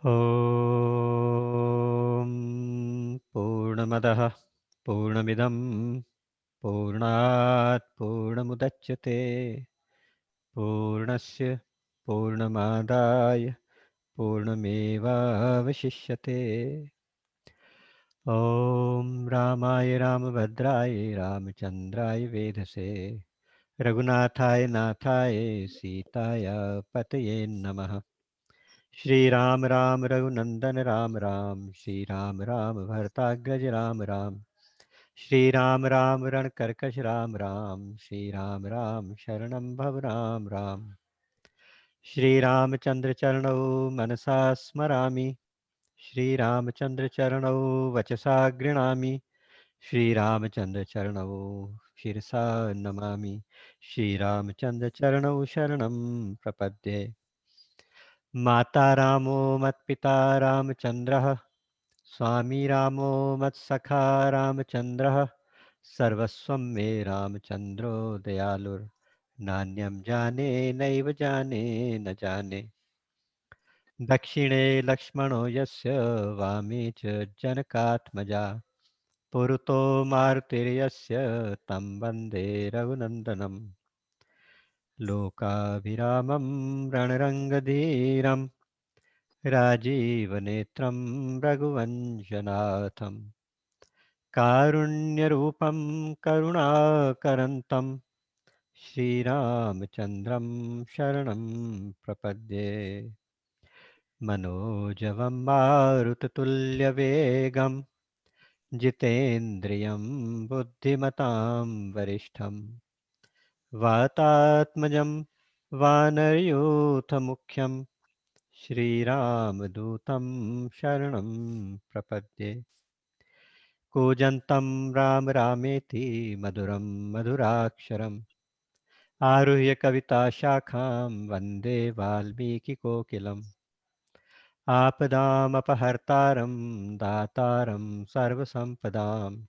ॐ पूर्णमदः पूर्णमिदं पूर्णात् पूर्णमुदच्यते पूर्णस्य पूर्णमादाय पूर्णमेवावशिष्यते। ॐ रामाय रामभद्राय रामचन्द्राय वेधसे रघुनाथाय नाथाय सीताय पतये नमः। श्री राम राम रघुनंदन राम राम श्री राम राम भरताग्रज राम राम श्री राम राम रणकर्कश राम राम श्री राम राम शरणं भव राम राम। श्री रामचंद्र चरणौ मनसा स्मरामि श्री रामचंद्र चरणौ वचसा गृणामि श्री रामचंद्र चरणौ शिरसा नमामि श्री रामचंद्र चरणौ शरणं प्रपद्ये। माता रामो मत्पिता रामचन्द्रः स्वामी रामो मत्सखा रामचन्द्रः सर्वस्वं मे रामचन्द्रो दयालुर्नान्यं जाने नैव जाने न जाने। दक्षिणे लक्ष्मणो यस्य वामे च जनकात्मजा पुरतो मारुतिर्यस्य तं वन्दे रघुनन्दनं। लोकाभिरामं रणरङ्गधीरं राजीवनेत्रं रघुवंशनाथं कारुण्यरूपं करुणाकरन्तं श्रीरामचन्द्रं शरणं प्रपद्ये। मनोजवं मारुततुल्यवेगं जितेन्द्रियं बुद्धिमतां वरिष्ठं वातात्मजं वानरयूथमुख्यं श्रीरामदूतं शरणं प्रपद्ये। कूजन्तं राम रामेति मधुरं मधुराक्षरम् आरुह्य कविताशाखां वन्दे वाल्मीकिकोकिलम्। आपदामपहर्तारं दातारं सर्वसम्पदां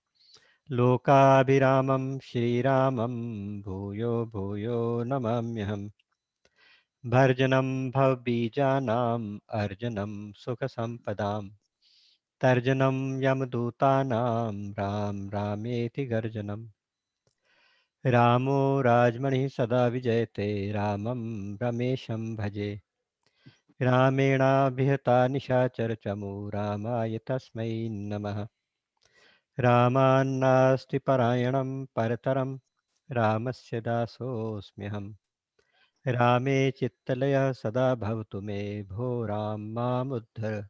लोकाभिरामं श्रीरामं भूयो भूयो नमाम्यहम्। भर्जनं भवबीजानाम् अर्जनं सुखसम्पदाम् तर्जनं यमदूतानां राम रामेति गर्जनम्। रामो राजमणिः सदा विजयते रामं रमेशं भजे। रामेणाभिहता निशाचरचमू रामाय तस्मै नमः। रामान्नास्ति परायणं परतरं रामस्य दासोऽस्म्यहम्। रामे चित्तलयः सदा भवतु मे भो राम मामुद्धर।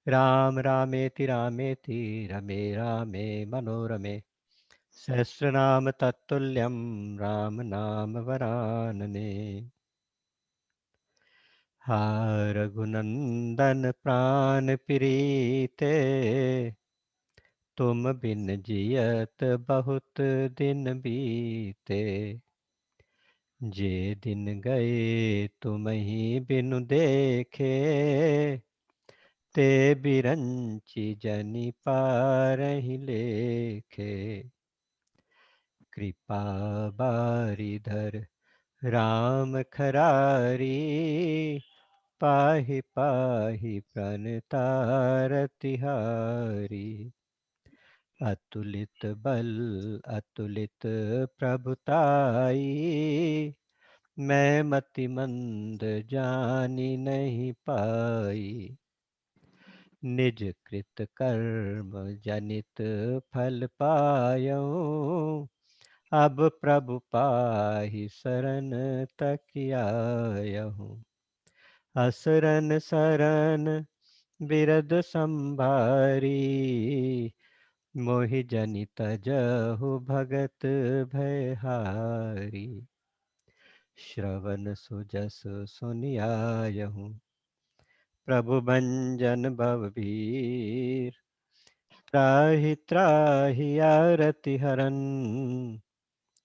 राम रामेति रामेति रमे रामे मनोरमे सहस्रनाम तत्तुल्यं राम नाम वरानने। हा रघुनंदन प्राण प्रीते तुम बिन जियत बहुत दिन बीते। जे दिन गए तुम ही बिनु देखे ते बिरंची जनि पारहि लेखे। कृपा बारिधर राम खरारी पाहि पाहि प्रणतारतिहारी। अतुलित बल अतुलित प्रभुताई मैं मति मंद जानी नहीं पाई। निज कृत कर्म जनित फल पायो अब प्रभु पाहि शरण तक आयहूँ। असरन सरन बिरद संभारी मोहि जनित जहु भगत भयहारी। श्रवण सुजस सुनियायहूँ प्रभु भंजन भवभीर। त्राहि त्राहि आरति हरन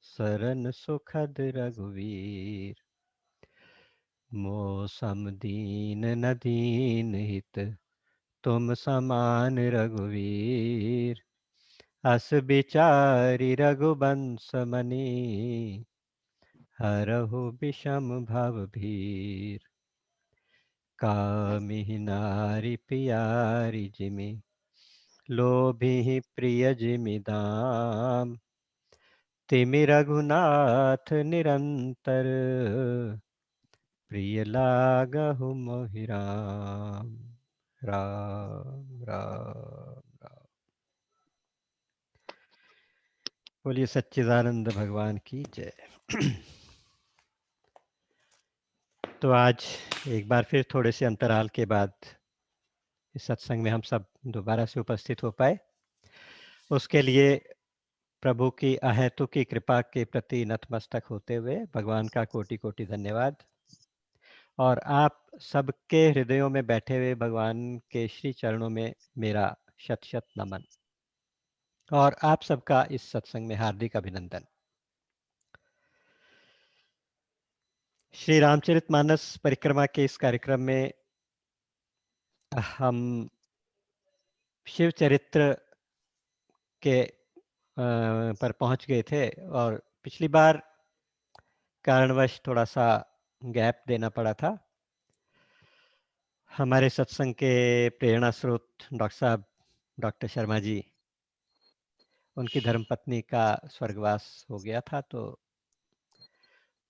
सरन सुखद रघुवीर। मौसम दीन न दीन हित तुम समान रघुवीर। अस बिचारी रघुबंश मनि हरहु विषम भव भीर। कामिहि नारी प्यारी जिमि लोभिहि प्रिय जिमि दाम। तिमि रघुनाथ निरंतर प्रिय लागहु मोहि राम। राम राम राम। बोलिए सच्चिदानंद भगवान की जय। तो आज एक बार फिर थोड़े से अंतराल के बाद इस सत्संग में हम सब दोबारा से उपस्थित हो पाए, उसके लिए प्रभु की अहेतु की कृपा के प्रति नतमस्तक होते हुए भगवान का कोटि कोटि धन्यवाद। और आप सबके हृदयों में बैठे हुए भगवान के श्री चरणों में मेरा शत शत नमन और आप सबका इस सत्संग में हार्दिक अभिनंदन। श्री रामचरितमानस परिक्रमा के इस कार्यक्रम में हम शिव चरित्र के पर पहुंच गए थे और पिछली बार कारणवश थोड़ा सा गैप देना पड़ा था। हमारे सत्संग के प्रेरणा स्रोत डॉक्टर साहब डॉक्टर शर्मा जी, उनकी धर्मपत्नी का स्वर्गवास हो गया था, तो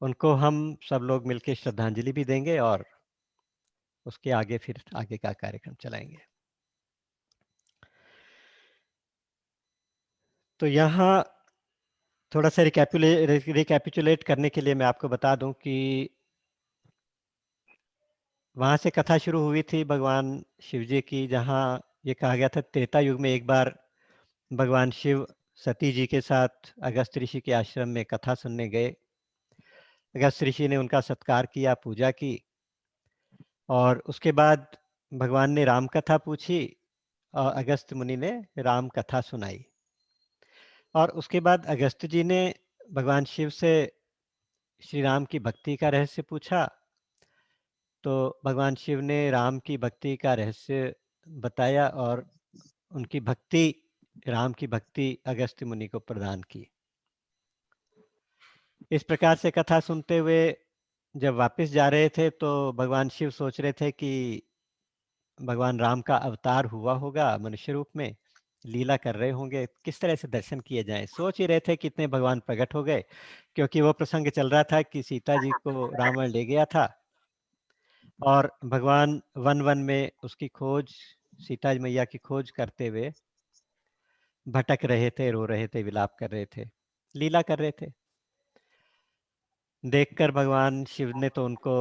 उनको हम सब लोग मिलकर श्रद्धांजलि भी देंगे और उसके आगे फिर आगे का कार्यक्रम चलाएंगे। तो यहाँ थोड़ा सा रिकैपिचुलेट करने के लिए मैं आपको बता दूं कि वहाँ से कथा शुरू हुई थी भगवान शिव जी की, जहाँ ये कहा गया था त्रेता युग में एक बार भगवान शिव सती जी के साथ अगस्त ऋषि के आश्रम में कथा सुनने गए। अगस्त ऋषि ने उनका सत्कार किया, पूजा की और उसके बाद भगवान ने राम कथा पूछी और अगस्त मुनि ने राम कथा सुनाई। और उसके बाद अगस्त जी ने भगवान शिव से श्री राम की भक्ति का रहस्य पूछा, तो भगवान शिव ने राम की भक्ति का रहस्य बताया और उनकी भक्ति, राम की भक्ति अगस्त्य मुनि को प्रदान की। इस प्रकार से कथा सुनते हुए जब वापस जा रहे थे तो भगवान शिव सोच रहे थे कि भगवान राम का अवतार हुआ होगा मनुष्य रूप में, लीला कर रहे होंगे, किस तरह से दर्शन किए जाएं। सोच ही रहे थे कितने भगवान प्रकट हो गए, क्योंकि वो प्रसंग चल रहा था कि सीता जी को रावण ले गया था और भगवान वन वन में उसकी खोज, सीता मैया की खोज करते हुए भटक रहे थे, रो रहे थे, विलाप कर रहे थे, लीला कर रहे थे। देखकर भगवान शिव ने तो उनको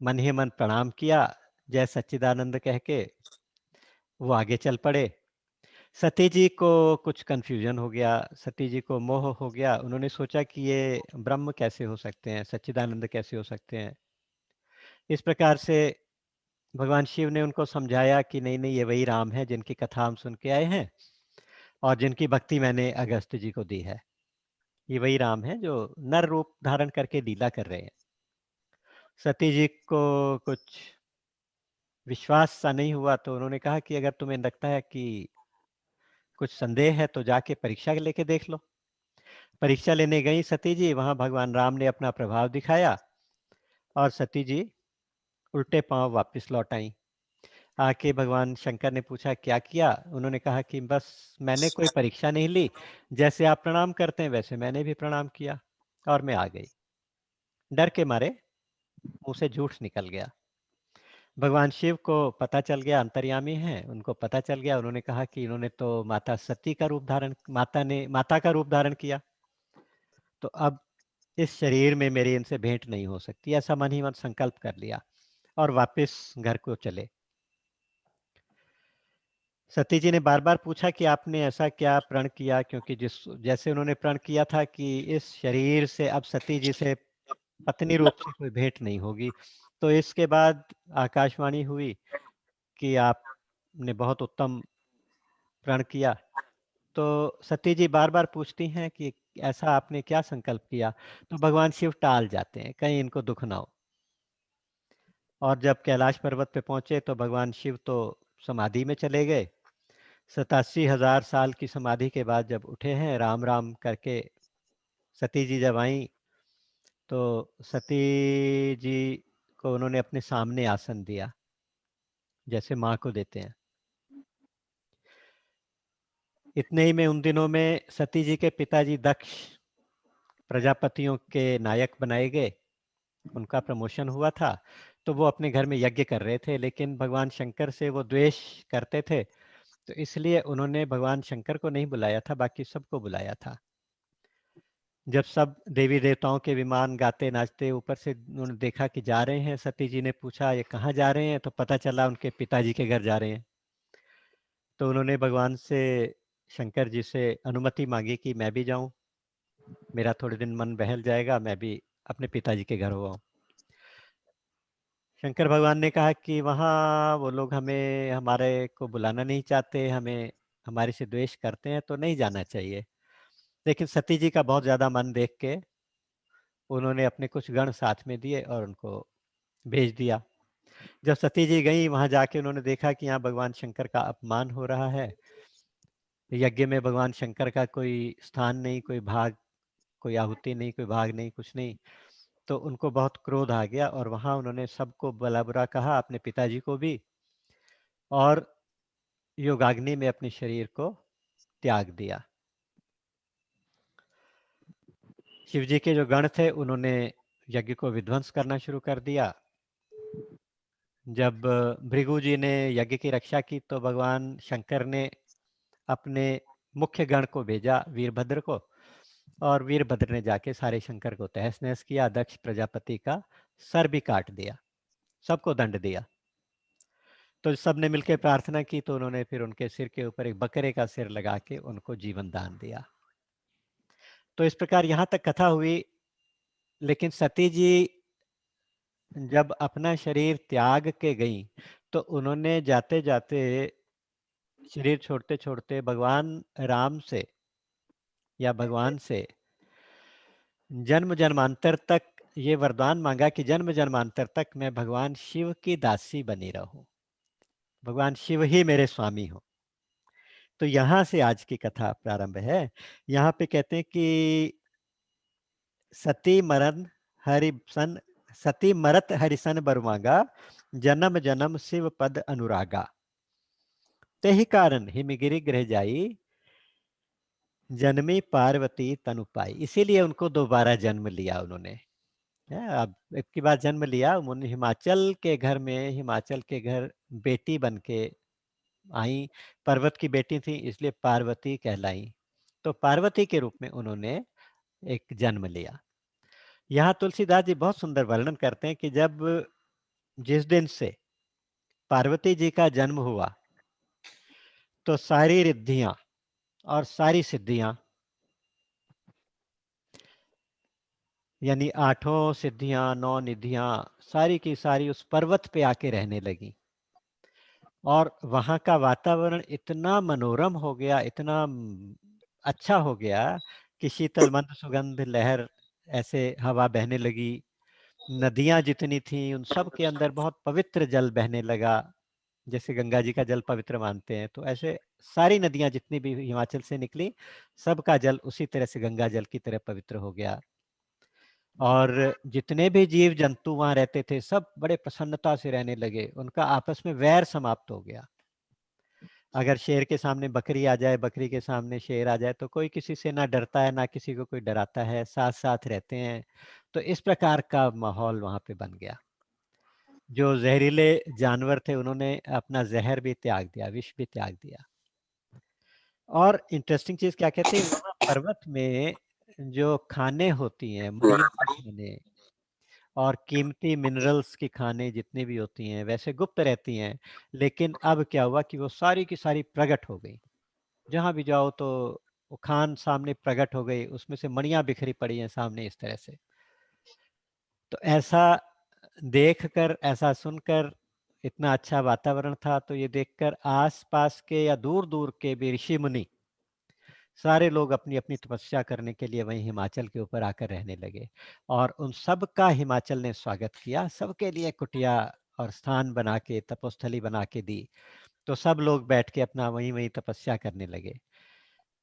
मन ही मन प्रणाम किया, जय सच्चिदानंद कह के वो आगे चल पड़े। सती जी को कुछ कंफ्यूजन हो गया, सती जी को मोह हो गया। उन्होंने सोचा कि ये ब्रह्म कैसे हो सकते हैं, सच्चिदानंद कैसे हो सकते हैं। इस प्रकार से भगवान शिव ने उनको समझाया कि नहीं नहीं, ये वही राम है जिनकी कथा हम सुन के आए हैं और जिनकी भक्ति मैंने अगस्त जी को दी है। ये वही राम है जो नर रूप धारण करके लीला कर रहे हैं। सती जी को कुछ विश्वास सा नहीं हुआ, तो उन्होंने कहा कि अगर तुम्हें लगता है कि कुछ संदेह है तो जाके परीक्षा लेके देख लो। परीक्षा लेने गई सती जी, वहां भगवान राम ने अपना प्रभाव दिखाया और सती जी उल्टे पांव वापस लौट आई। आके भगवान शंकर ने पूछा क्या किया। उन्होंने कहा कि बस मैंने कोई परीक्षा नहीं ली, जैसे आप प्रणाम करते हैं वैसे मैंने भी प्रणाम किया और मैं आ गई। डर के मारे मुंह से झूठ निकल गया। भगवान शिव को पता चल गया, अंतर्यामी हैं, उनको पता चल गया। उन्होंने कहा कि इन्होंने तो माता सती का रूप धारण, माता का रूप धारण किया, तो अब इस शरीर में मेरी इनसे भेंट नहीं हो सकती। ऐसा मन ही मन संकल्प कर लिया और वापस घर को चले। सती जी ने बार बार पूछा कि आपने ऐसा क्या प्रण किया, क्योंकि जिस जैसे उन्होंने प्रण किया था कि इस शरीर से अब सती जी से पत्नी रूप से कोई भेंट नहीं होगी। तो इसके बाद आकाशवाणी हुई कि आपने बहुत उत्तम प्रण किया। तो सती जी बार बार पूछती हैं कि ऐसा आपने क्या संकल्प किया, तो भगवान शिव टाल जाते हैं, कहीं इनको दुख ना हो। और जब कैलाश पर्वत पे पहुंचे तो भगवान शिव तो समाधि में चले गए। 87,000 साल की समाधि के बाद जब उठे हैं राम राम करके, सती जी जब आई तो सती जी को उन्होंने अपने सामने आसन दिया, जैसे माँ को देते हैं। इतने ही में उन दिनों में सती जी के पिताजी दक्ष प्रजापतियों के नायक बनाए गए, उनका प्रमोशन हुआ था, तो वो अपने घर में यज्ञ कर रहे थे, लेकिन भगवान शंकर से वो द्वेष करते थे, तो इसलिए उन्होंने भगवान शंकर को नहीं बुलाया था, बाकी सबको बुलाया था। जब सब देवी देवताओं के विमान गाते नाचते ऊपर से उन्होंने देखा कि जा रहे हैं, सती जी ने पूछा ये कहाँ जा रहे हैं, तो पता चला उनके पिताजी के घर जा रहे हैं। तो उन्होंने भगवान से, शंकर जी से अनुमति मांगी कि मैं भी जाऊं, मेरा थोड़े दिन मन बहल जाएगा, मैं भी अपने पिताजी के घर हो आऊं। शंकर भगवान ने कहा कि वहाँ वो लोग हमें, हमारे को बुलाना नहीं चाहते, हमें हमारे से द्वेष करते हैं, तो नहीं जाना चाहिए। लेकिन सती जी का बहुत ज़्यादा मन देख के उन्होंने अपने कुछ गण साथ में दिए और उनको भेज दिया। जब सती जी गई, वहां जाके उन्होंने देखा कि यहाँ भगवान शंकर का अपमान हो रहा है, यज्ञ में भगवान शंकर का कोई स्थान नहीं, कोई भाग, कोई आहुति नहीं, कोई भाग नहीं, कुछ नहीं। तो उनको बहुत क्रोध आ गया और वहां उन्होंने सबको भला बुरा कहा, अपने पिताजी को भी, और योगाग्नि में अपने शरीर को त्याग दिया। शिव जी के जो गण थे उन्होंने यज्ञ को विध्वंस करना शुरू कर दिया। जब भृगु जी ने यज्ञ की रक्षा की, तो भगवान शंकर ने अपने मुख्य गण को भेजा, वीरभद्र को, और वीरभद्र ने जाके सारे शंकर को तहस नहस किया, दक्ष प्रजापति का सर भी काट दिया, सबको दंड दिया। तो सबने मिलकर प्रार्थना की, तो उन्होंने फिर उनके सिर के ऊपर एक बकरे का सिर लगा के उनको जीवन दान दिया। तो इस प्रकार यहाँ तक कथा हुई। लेकिन सती जी जब अपना शरीर त्याग के गई, तो उन्होंने जाते जाते, शरीर छोड़ते छोड़ते भगवान राम से या भगवान से जन्म जन्मांतर तक ये वरदान मांगा कि जन्म जन्मांतर तक मैं भगवान शिव की दासी बनी रहूं, भगवान शिव ही मेरे स्वामी हो। तो यहाँ से आज की कथा प्रारंभ है। यहाँ पे कहते हैं कि सती मरन हरि सन, सती मरत हरिसन बरमागा, जन्म जन्म शिव पद अनुरागा, तेहि कारण हिमगिरि गृह जाई, जन्मी पार्वती तनु पाई। इसीलिए उनको दोबारा जन्म लिया उन्होंने। अब एक की बार जन्म लिया उन्होंने, हिमाचल के घर में, हिमाचल के घर बेटी बन के आई, पर्वत की बेटी थी इसलिए पार्वती कहलाई। तो पार्वती के रूप में उन्होंने एक जन्म लिया। यहाँ तुलसीदास जी बहुत सुंदर वर्णन करते हैं कि जब, जिस दिन से पार्वती जी का जन्म हुआ, तो सारी रिद्धियां और सारी सिद्धियां, यानी आठों सिद्धियां, नौ निधियां, सारी की सारी उस पर्वत पे आके रहने लगी। और वहाँ का वातावरण इतना मनोरम हो गया, इतना अच्छा हो गया कि शीतल मंद सुगंध लहर, ऐसे हवा बहने लगी। नदियां जितनी थी उन सब के अंदर बहुत पवित्र जल बहने लगा, जैसे गंगा जी का जल पवित्र मानते हैं, तो ऐसे सारी नदियां जितनी भी हिमाचल से निकली, सबका जल उसी तरह से गंगा जल की तरह पवित्र हो गया। और जितने भी जीव जंतु वहां रहते थे सब बड़े प्रसन्नता से रहने लगे, उनका आपस में वैर समाप्त हो गया। अगर शेर के सामने बकरी आ जाए, बकरी के सामने शेर आ जाए, तो कोई किसी से ना डरता है, ना किसी को कोई डराता है, साथ साथ रहते हैं। तो इस प्रकार का माहौल वहां पे बन गया। जो जहरीले जानवर थे उन्होंने अपना जहर भी त्याग दिया, विष भी त्याग दिया। और इंटरेस्टिंग चीज क्या कहते हैं, वहां पर्वत में जो खाने होती हैं, मणियों की खाने और कीमती मिनरल्स की खाने जितनी भी होती हैं, वैसे गुप्त रहती हैं। लेकिन अब क्या हुआ कि वो सारी की सारी प्रकट हो गई। जहां भी जाओ तो वो खान सामने प्रकट हो गई, उसमें से मणियां बिखरी पड़ी हैं सामने इस तरह से। तो ऐसा देखकर, ऐसा सुनकर, इतना अच्छा वातावरण था, तो ये देखकर आसपास के या दूर दूर के भी ऋषि मुनि सारे लोग अपनी अपनी तपस्या करने के लिए वहीं हिमाचल के ऊपर आकर रहने लगे। और उन सब का हिमाचल ने स्वागत किया, सबके लिए कुटिया और स्थान बना के, तपोस्थली बना के दी। तो सब लोग बैठ के अपना वहीं वहीं तपस्या करने लगे।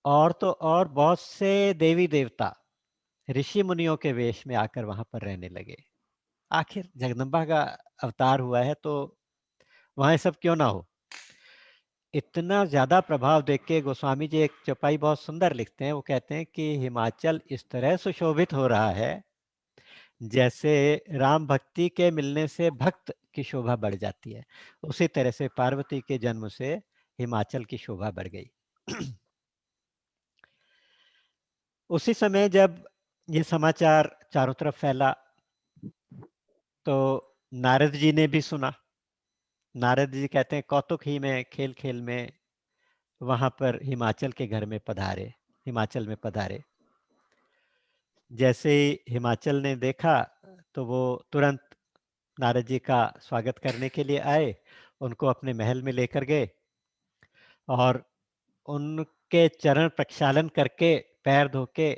और तो और बहुत से देवी देवता ऋषि मुनियों के वेश में आकर वहां पर रहने लगे। आखिर जगदम्बा का अवतार हुआ है तो वहां ये सब क्यों ना हो। इतना ज्यादा प्रभाव देख के गोस्वामी जी एक चौपाई बहुत सुंदर लिखते हैं। वो कहते हैं कि हिमाचल इस तरह सुशोभित हो रहा है जैसे राम भक्ति के मिलने से भक्त की शोभा बढ़ जाती है, उसी तरह से पार्वती के जन्म से हिमाचल की शोभा बढ़ गई। उसी समय जब ये समाचार चारों तरफ फैला तो नारद जी ने भी सुना। नारद जी कहते हैं कौतुक ही में, खेल खेल में वहां पर हिमाचल के घर में पधारे, हिमाचल में पधारे। जैसे ही हिमाचल ने देखा तो वो तुरंत नारद जी का स्वागत करने के लिए आए, उनको अपने महल में लेकर गए और उनके चरण प्रक्षालन करके, पैर धो के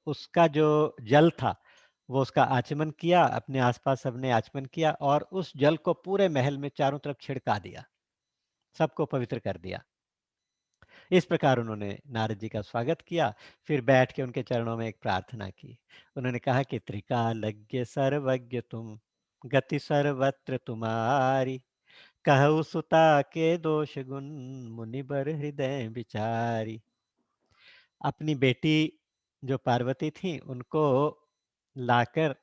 उसका जो जल था वो उसका आचमन किया, अपने आसपास सबने आचमन किया और उस जल को पूरे महल में चारों तरफ छिड़का दिया, सबको पवित्र कर दिया। इस प्रकार उन्होंने नारद जी का स्वागत किया। फिर बैठ के उनके चरणों में एक प्रार्थना की। उन्होंने कहा कि त्रिकालज्ञ सर्वज्ञ तुम, गति सर्वत्र तुम्हारी, कहु सुता के दोष गुण, मुनिबर हृदय विचारी। अपनी बेटी जो पार्वती थी उनको लाकर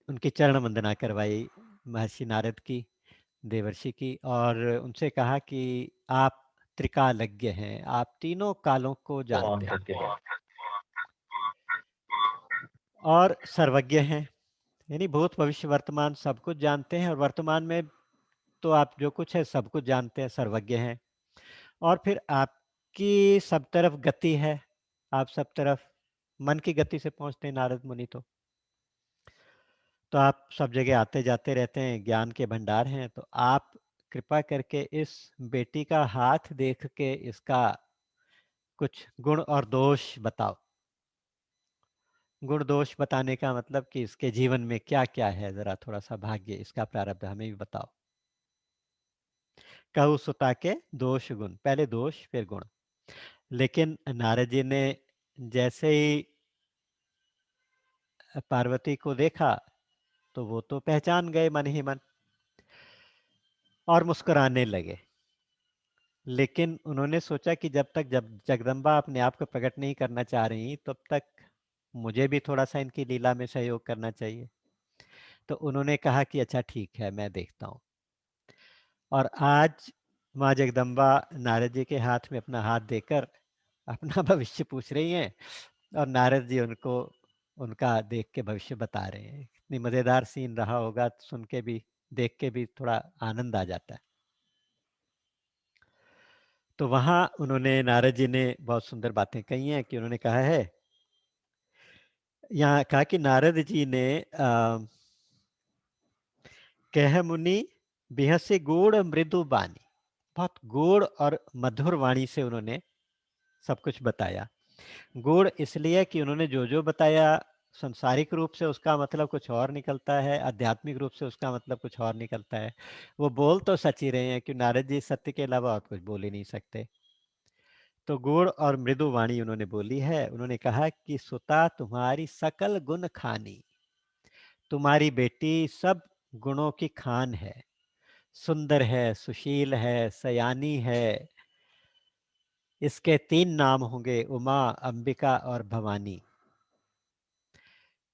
उनकी चरण वंदना करवाई महर्षि नारद की, देवर्षि की, और उनसे कहा कि आप त्रिकालज्ञ हैं, आप तीनों कालों को जानते हैं और सर्वज्ञ हैं, यानी भूत भविष्य वर्तमान सब कुछ जानते हैं, और वर्तमान में तो आप जो कुछ है सब कुछ जानते हैं, सर्वज्ञ हैं। और फिर आपकी सब तरफ गति है, आप सब तरफ मन की गति से पहुंचते हैं नारद मुनि। तो आप सब जगह आते जाते रहते हैं, ज्ञान के भंडार हैं, तो आप कृपा करके इस बेटी का हाथ देख के इसका कुछ गुण और दोष बताओ। गुण दोष बताने का मतलब कि इसके जीवन में क्या क्या है, जरा थोड़ा सा भाग्य, इसका प्रारब्ध हमें भी बताओ। कहु सुता के दोष गुण, पहले दोष फिर गुण। लेकिन नारद जी ने जैसे ही पार्वती को देखा तो वो तो पहचान गए मन ही मन और मुस्कुराने लगे। लेकिन उन्होंने सोचा कि जब जगदम्बा अपने आप को प्रकट नहीं करना चाह रही तब तक मुझे भी थोड़ा सा इनकी लीला में सहयोग करना चाहिए। तो उन्होंने कहा कि अच्छा ठीक है, मैं देखता हूँ। और आज माँ जगदम्बा नारद जी के हाथ में अपना हाथ देकर अपना भविष्य पूछ रही हैं और नारद जी उनको उनका देख के भविष्य बता रहे हैं। इतनी मज़ेदार सीन रहा होगा, सुन के भी देख के भी थोड़ा आनंद आ जाता है। तो वहाँ उन्होंने, नारद जी ने बहुत सुंदर बातें कही हैं कि उन्होंने कहा है, यहाँ कहा कि नारद जी ने कह मुनि बिहसी गूढ़ मृदु बानी, बहुत गूढ़ और मधुर वाणी से उन्होंने सब कुछ बताया। गूढ़ इसलिए कि उन्होंने जो जो बताया संसारिक रूप से उसका मतलब कुछ और निकलता है, आध्यात्मिक रूप से उसका मतलब कुछ और निकलता है। वो बोल तो सच ही रहे हैं कि नारद जी सत्य के अलावा और कुछ बोल ही नहीं सकते। तो गूढ़ और मृदु वाणी उन्होंने बोली है। उन्होंने कहा कि सुता तुम्हारी सकल गुण खानी, तुम्हारी बेटी सब गुणों की खान है, सुंदर है, सुशील है, सयानी है। इसके 3 नाम होंगे, उमा, अंबिका और भवानी।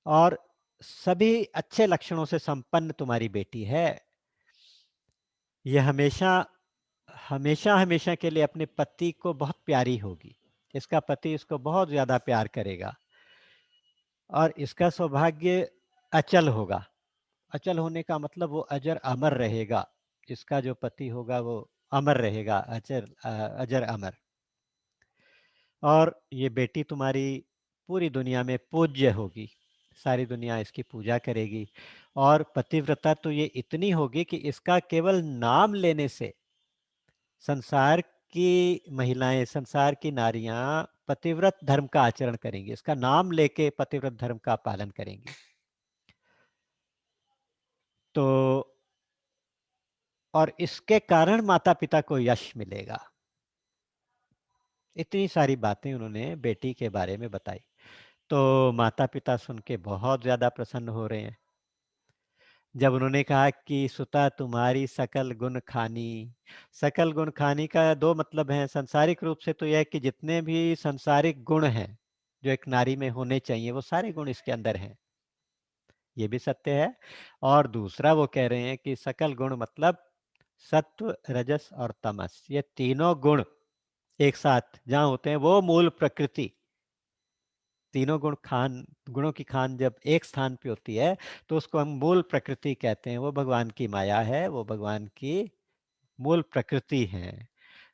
और सभी अच्छे लक्षणों से संपन्न तुम्हारी बेटी है। यह हमेशा हमेशा हमेशा के लिए अपने पति को बहुत प्यारी होगी। इसका पति इसको बहुत ज्यादा प्यार करेगा और इसका सौभाग्य अचल होगा। अचल होने का मतलब वो अजर अमर रहेगा। इसका जो पति होगा वो अमर रहेगा, अजर अमर। और ये बेटी तुम्हारी पूरी दुनिया में पूज्य होगी, सारी दुनिया इसकी पूजा करेगी। और पतिव्रता तो ये इतनी होगी कि इसका केवल नाम लेने से संसार की महिलाएं, संसार की नारियां पतिव्रत धर्म का आचरण करेंगी, इसका नाम लेके पतिव्रत धर्म का पालन करेंगी। तो और इसके कारण माता पिता को यश मिलेगा। इतनी सारी बातें उन्होंने बेटी के बारे में बताई। तो माता पिता सुन के बहुत ज्यादा प्रसन्न हो रहे हैं। जब उन्होंने कहा कि सुता तुम्हारी सकल गुण खानी। सकल गुण खानी का दो मतलब है। सांसारिक रूप से तो यह है कि जितने भी सांसारिक गुण हैं जो एक नारी में होने चाहिए वो सारे गुण इसके अंदर हैं, ये भी सत्य है। और दूसरा वो कह रहे हैं कि सकल गुण मतलब सत्व रजस और तमस, ये तीनों गुण एक साथ जहां होते हैं वो मूल प्रकृति। तीनों गुणों की खान जब एक स्थान पे होती है तो उसको हम मूल प्रकृति कहते हैं। वो भगवान की माया है, वो भगवान की मूल प्रकृति है।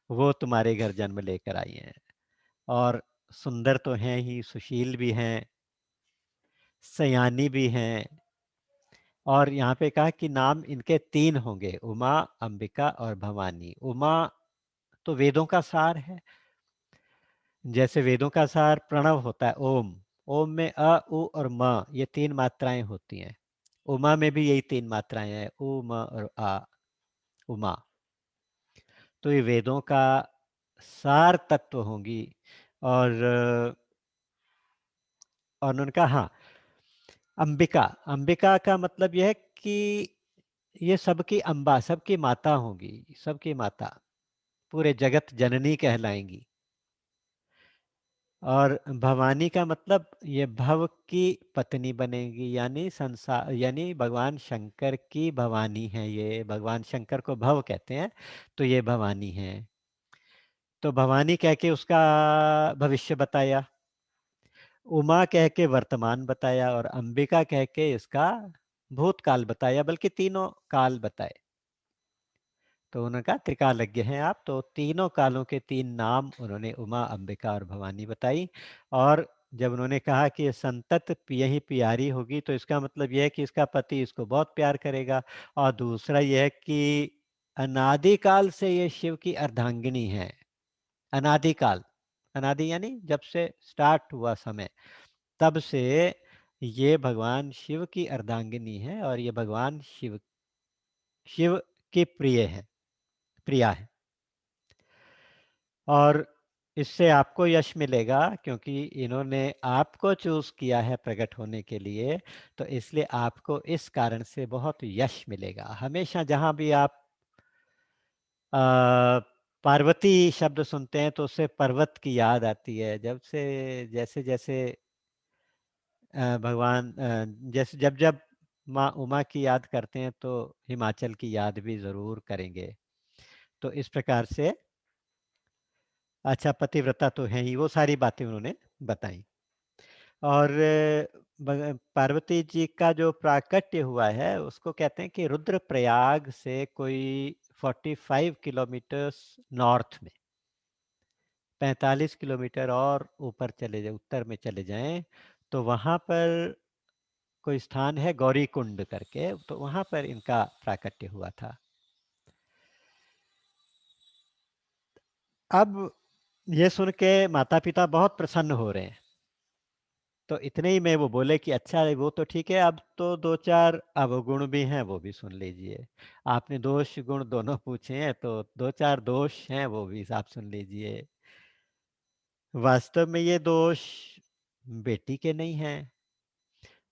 वो तुम्हारे घर जन्म लेकर आई हैं और सुंदर तो हैं ही, सुशील भी हैं, सयानी भी हैं। और यहाँ पे कहा कि नाम इनके तीन होंगे, उमा, अंबिका और भवानी। उमा तो वेदों का सार है। जैसे वेदों का सार प्रणव होता है ओम, ओम में अ उ और म ये तीन मात्राएं होती हैं। उमा में भी यही तीन मात्राएं हैं, उ म और आ, उमा। तो ये वेदों का सार तत्व होंगी। और उनका, हाँ, अंबिका, अंबिका का मतलब यह है कि ये सबकी अम्बा, सबकी माता होंगी, सबकी माता, पूरे जगत जननी कहलाएंगी। और भवानी का मतलब ये भव की पत्नी बनेगी, यानी संसार, यानी भगवान शंकर की भवानी है। ये भगवान शंकर को भव कहते हैं, तो ये भवानी है। तो भवानी कह के उसका भविष्य बताया, उमा कह के वर्तमान बताया और अंबिका कह के इसका भूतकाल बताया, बल्कि तीनों काल बताए। तो उन्होंने कहा त्रिकालज्ञ हैं आप, तो तीनों कालों के तीन नाम उन्होंने उमा, अंबिका और भवानी बताई। और जब उन्होंने कहा कि ये संतत यही प्यारी होगी, तो इसका मतलब यह है कि इसका पति इसको बहुत प्यार करेगा। और दूसरा यह है कि अनादिकाल से ये शिव की अर्धांगिनी है। अनादिकाल, अनादि यानी जब से स्टार्ट हुआ समय, तब से ये भगवान शिव की अर्धांगिनी है और ये भगवान शिव शिव की प्रिय है, प्रिया है। और इससे आपको यश मिलेगा क्योंकि इन्होंने आपको चूज किया है प्रकट होने के लिए, तो इसलिए आपको इस कारण से बहुत यश मिलेगा। हमेशा जहां भी आप पार्वती शब्द सुनते हैं तो उससे पर्वत की याद आती है। जब से जैसे जैसे भगवान जैसे जब जब माँ उमा की याद करते हैं तो हिमाचल की याद भी जरूर करेंगे। तो इस प्रकार से अच्छा, पतिव्रता तो है ही, वो सारी बातें उन्होंने बताई। और पार्वती जी का जो प्राकट्य हुआ है उसको कहते हैं कि रुद्रप्रयाग से कोई 45 किलोमीटर नॉर्थ में, 45 किलोमीटर और ऊपर चले जाए, उत्तर में चले जाएं, तो वहां पर कोई स्थान है गौरी कुंड करके, तो वहां पर इनका प्राकट्य हुआ था। अब ये सुन के माता पिता बहुत प्रसन्न हो रहे हैं। तो इतने ही में वो बोले कि अच्छा वो तो ठीक है, अब तो दो चार अवगुण भी हैं वो भी सुन लीजिए। आपने दोष गुण दोनों पूछे हैं, तो दो चार दोष हैं वो भी आप सुन लीजिए। वास्तव में ये दोष बेटी के नहीं हैं।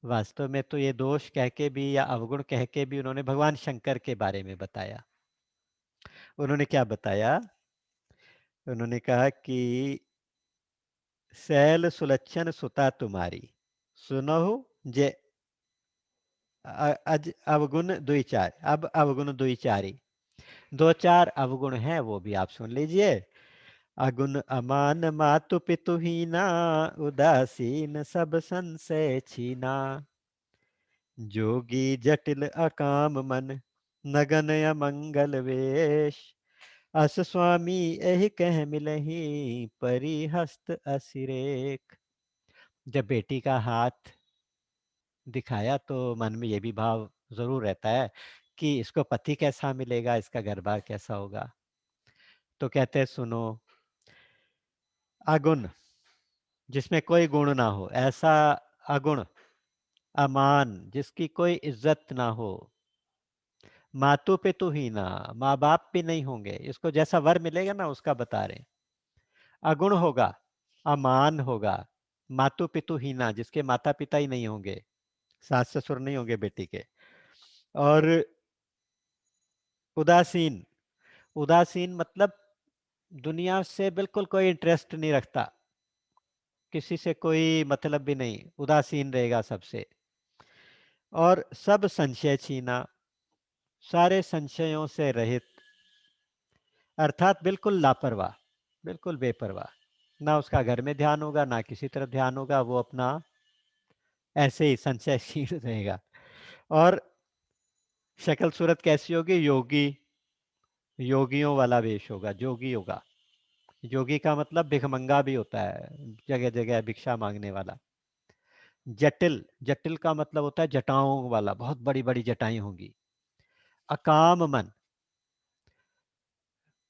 वास्तव में तो ये दोष कह के भी या अवगुण कह के भी उन्होंने भगवान शंकर के बारे में बताया। उन्होंने क्या बताया? उन्होंने कहा कि सैल सुलक्षण सुता तुम्हारी, सुनहु जे अज अवगुण दुई चार। अब अवगुण दुई चारी, दो चार अवगुण हैं वो भी आप सुन लीजिए। अगुण अमान मातु पितु हीना, उदासीन सब संशय छीना। जोगी जटिल अकाम मन, नगन अमंगल वेश। अस स्वामी यही कह मिलही, परिहस्त असिरेख। जब बेटी का हाथ दिखाया तो मन में ये भी भाव जरूर रहता है कि इसको पति कैसा मिलेगा, इसका घर बार कैसा होगा। तो कहते हैं सुनो, अगुण जिसमें कोई गुण ना हो, ऐसा अगुण, अमान जिसकी कोई इज्जत ना हो, मातु पितु ही ना, माँ बाप भी नहीं होंगे, इसको जैसा वर मिलेगा ना उसका बता रहे। अगुण होगा, अमान होगा, मातु पितु हीना, जिसके माता पिता ही नहीं होंगे, सास ससुर नहीं होंगे बेटी के। और उदासीन, उदासीन मतलब दुनिया से बिल्कुल कोई इंटरेस्ट नहीं रखता, किसी से कोई मतलब भी नहीं, उदासीन रहेगा सबसे। और सब संशय छीना, सारे संशयों से रहित, अर्थात बिल्कुल लापरवाह, बिल्कुल बेपरवाह, ना उसका घर में ध्यान होगा ना किसी तरफ ध्यान होगा, वो अपना ऐसे ही संशयशील रहेगा। और शक्ल सूरत कैसी होगी? योगी, योगियों वाला वेश होगा, जोगी होगा। योगी का मतलब भिखमंगा भी होता है, जगह जगह भिक्षा मांगने वाला। जटिल, जटिल का मतलब होता है जटाओं वाला, बहुत बड़ी बड़ी जटाएं होंगी। अकाम मन,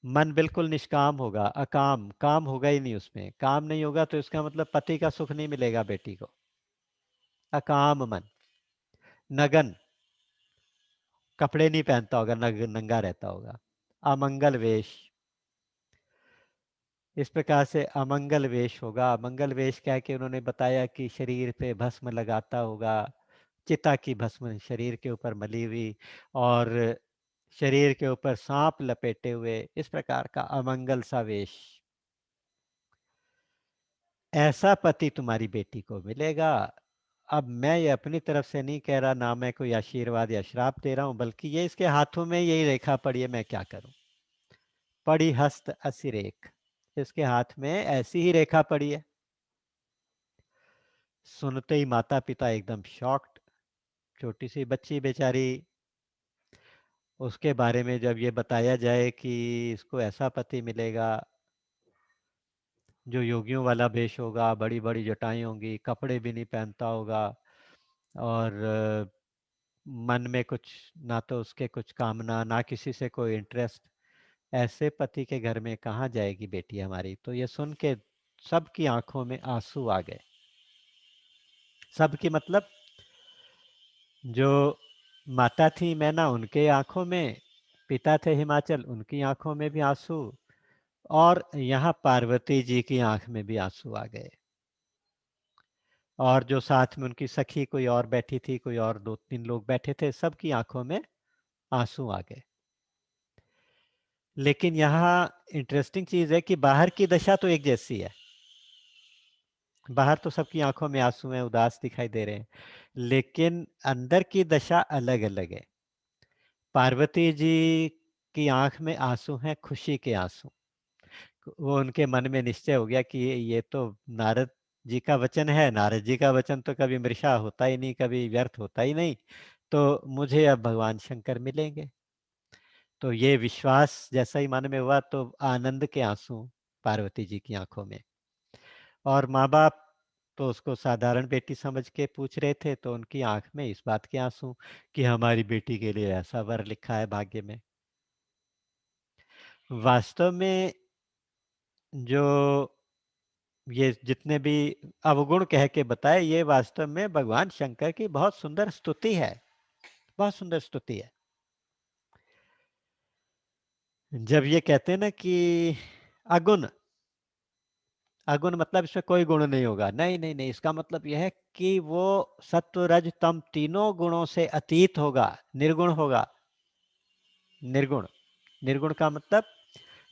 मन बिल्कुल निष्काम होगा, अकाम, काम होगा ही नहीं उसमें, काम नहीं होगा तो इसका मतलब पति का सुख नहीं मिलेगा बेटी को। अकाम मन। नगन, कपड़े नहीं पहनता होगा, नंगा रहता होगा। अमंगल वेश, इस प्रकार से अमंगल वेश होगा। अमंगल वेश कह के उन्होंने बताया कि शरीर पे भस्म लगाता होगा, चिता की भस्म शरीर के ऊपर मली हुई, और शरीर के ऊपर सांप लपेटे हुए, इस प्रकार का अमंगल सा वेश। ऐसा पति तुम्हारी बेटी को मिलेगा। अब मैं ये अपनी तरफ से नहीं कह रहा, ना मैं कोई आशीर्वाद या श्राप दे रहा हूं, बल्कि ये इसके हाथों में यही रेखा पड़ी है, मैं क्या करूं। पड़ी हस्त असिरेख, इसके हाथ में ऐसी ही रेखा पड़ी है। सुनते ही माता पिता एकदम शॉक्ड, छोटी सी बच्ची बेचारी, उसके बारे में जब ये बताया जाए कि इसको ऐसा पति मिलेगा जो योगियों वाला भेष होगा, बड़ी बड़ी जटाएं होंगी, कपड़े भी नहीं पहनता होगा, और मन में कुछ, ना तो उसके कुछ कामना, ना किसी से कोई इंटरेस्ट, ऐसे पति के घर में कहाँ जाएगी बेटी हमारी। तो ये सुन के सबकी आंखों में आंसू आ गए। सबकी मतलब जो माता थी मैना, उनके आंखों में, पिता थे हिमाचल, उनकी आंखों में भी आंसू, और यहाँ पार्वती जी की आंख में भी आंसू आ गए। और जो साथ में उनकी सखी कोई और बैठी थी, कोई और दो तीन लोग बैठे थे, सबकी आंखों में आंसू आ गए। लेकिन यहाँ इंटरेस्टिंग चीज है कि बाहर की दशा तो एक जैसी है, बाहर तो सबकी आंखों में आंसू हैं, उदास दिखाई दे रहे हैं, लेकिन अंदर की दशा अलग अलग है। पार्वती जी की आंख में आंसू हैं, खुशी के आंसू। वो उनके मन में निश्चय हो गया कि ये तो नारद जी का वचन है, नारद जी का वचन तो कभी मृषा होता ही नहीं, कभी व्यर्थ होता ही नहीं, तो मुझे अब भगवान शंकर मिलेंगे। तो ये विश्वास जैसा ही मन में हुआ, तो आनंद के आंसू पार्वती जी की आंखों में। और माँ बाप तो उसको साधारण बेटी समझ के पूछ रहे थे, तो उनकी आंख में इस बात के आंसू कि हमारी बेटी के लिए ऐसा वर लिखा है भाग्य में। वास्तव में जो ये जितने भी अवगुण कह के बताए, ये वास्तव में भगवान शंकर की बहुत सुंदर स्तुति है, बहुत सुंदर स्तुति है। जब ये कहते हैं ना कि अगुण, अगुण मतलब इसमें कोई गुण नहीं होगा, नहीं नहीं नहीं, इसका मतलब यह है कि वो सत्व रज तम तीनों गुणों से अतीत होगा, निर्गुण होगा। निर्गुण, निर्गुण का मतलब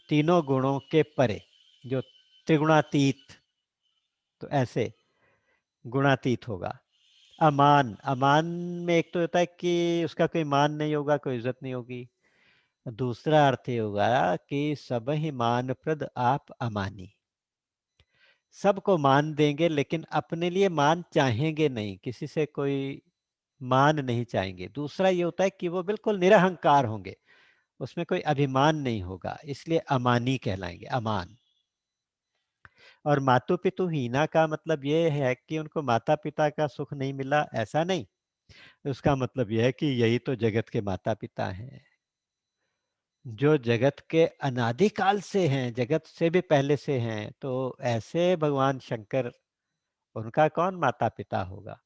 तीनों गुणों के परे, जो त्रिगुणातीत, तो ऐसे गुणातीत होगा। अमान, अमान में एक तो होता है कि उसका कोई मान नहीं होगा, कोई इज्जत नहीं होगी। दूसरा अर्थ ये होगा कि सब ही मान प्रद आप अमानी, सबको मान देंगे लेकिन अपने लिए मान चाहेंगे नहीं, किसी से कोई मान नहीं चाहेंगे। दूसरा ये होता है कि वो बिल्कुल निरहंकार होंगे, उसमें कोई अभिमान नहीं होगा, इसलिए अमानी कहलाएंगे, अमान। और मातु पितु हीना का मतलब ये है कि उनको माता पिता का सुख नहीं मिला, ऐसा नहीं। उसका मतलब यह है कि यही तो जगत के माता पिता हैं, जो जगत के अनादिकाल से हैं, जगत से भी पहले से हैं, तो ऐसे भगवान शंकर, उनका कौन माता पिता होगा।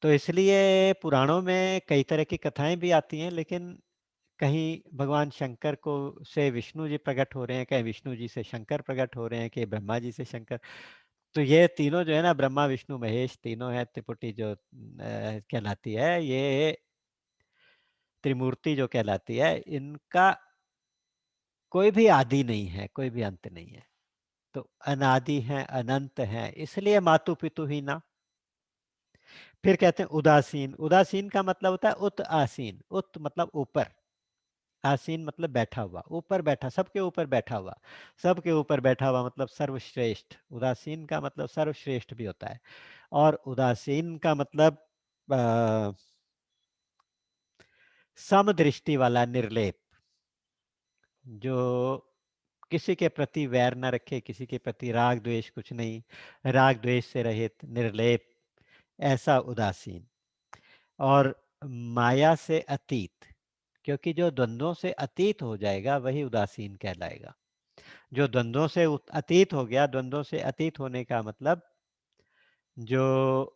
तो इसलिए पुराणों में कई तरह की कथाएं भी आती हैं, लेकिन कहीं भगवान शंकर को से विष्णु जी प्रकट हो रहे हैं, कहीं विष्णु जी से शंकर प्रकट हो रहे हैं, कि ब्रह्मा जी से शंकर। तो ये तीनों जो है ना, ब्रह्मा विष्णु महेश तीनों है, त्रिपुटी जो कहलाती है, ये त्रिमूर्ति जो कहलाती है, इनका कोई भी आदि नहीं है, कोई भी अंत नहीं है। तो अनादि है, अनंत है, इसलिए मातु पितु ही ना। फिर कहते हैं उदासीन। उदासीन का मतलब होता है उत आसीन। उत मतलब ऊपर, आसीन मतलब बैठा हुआ, ऊपर बैठा, सबके ऊपर बैठा हुआ। सबके ऊपर बैठा हुआ मतलब सर्वश्रेष्ठ। उदासीन का मतलब सर्वश्रेष्ठ भी होता है। और उदासीन का मतलब अ, समदृष्टि वाला, निर्लेप, जो किसी के प्रति वैर न रखे, किसी के प्रति राग द्वेष कुछ नहीं, राग द्वेष से रहित, निर्लेप, ऐसा उदासीन। और माया से अतीत, क्योंकि जो द्वंद्वों से अतीत हो जाएगा वही उदासीन कहलाएगा। जो द्वंद्वों से अतीत हो गया, द्वंद्वों से अतीत होने का मतलब जो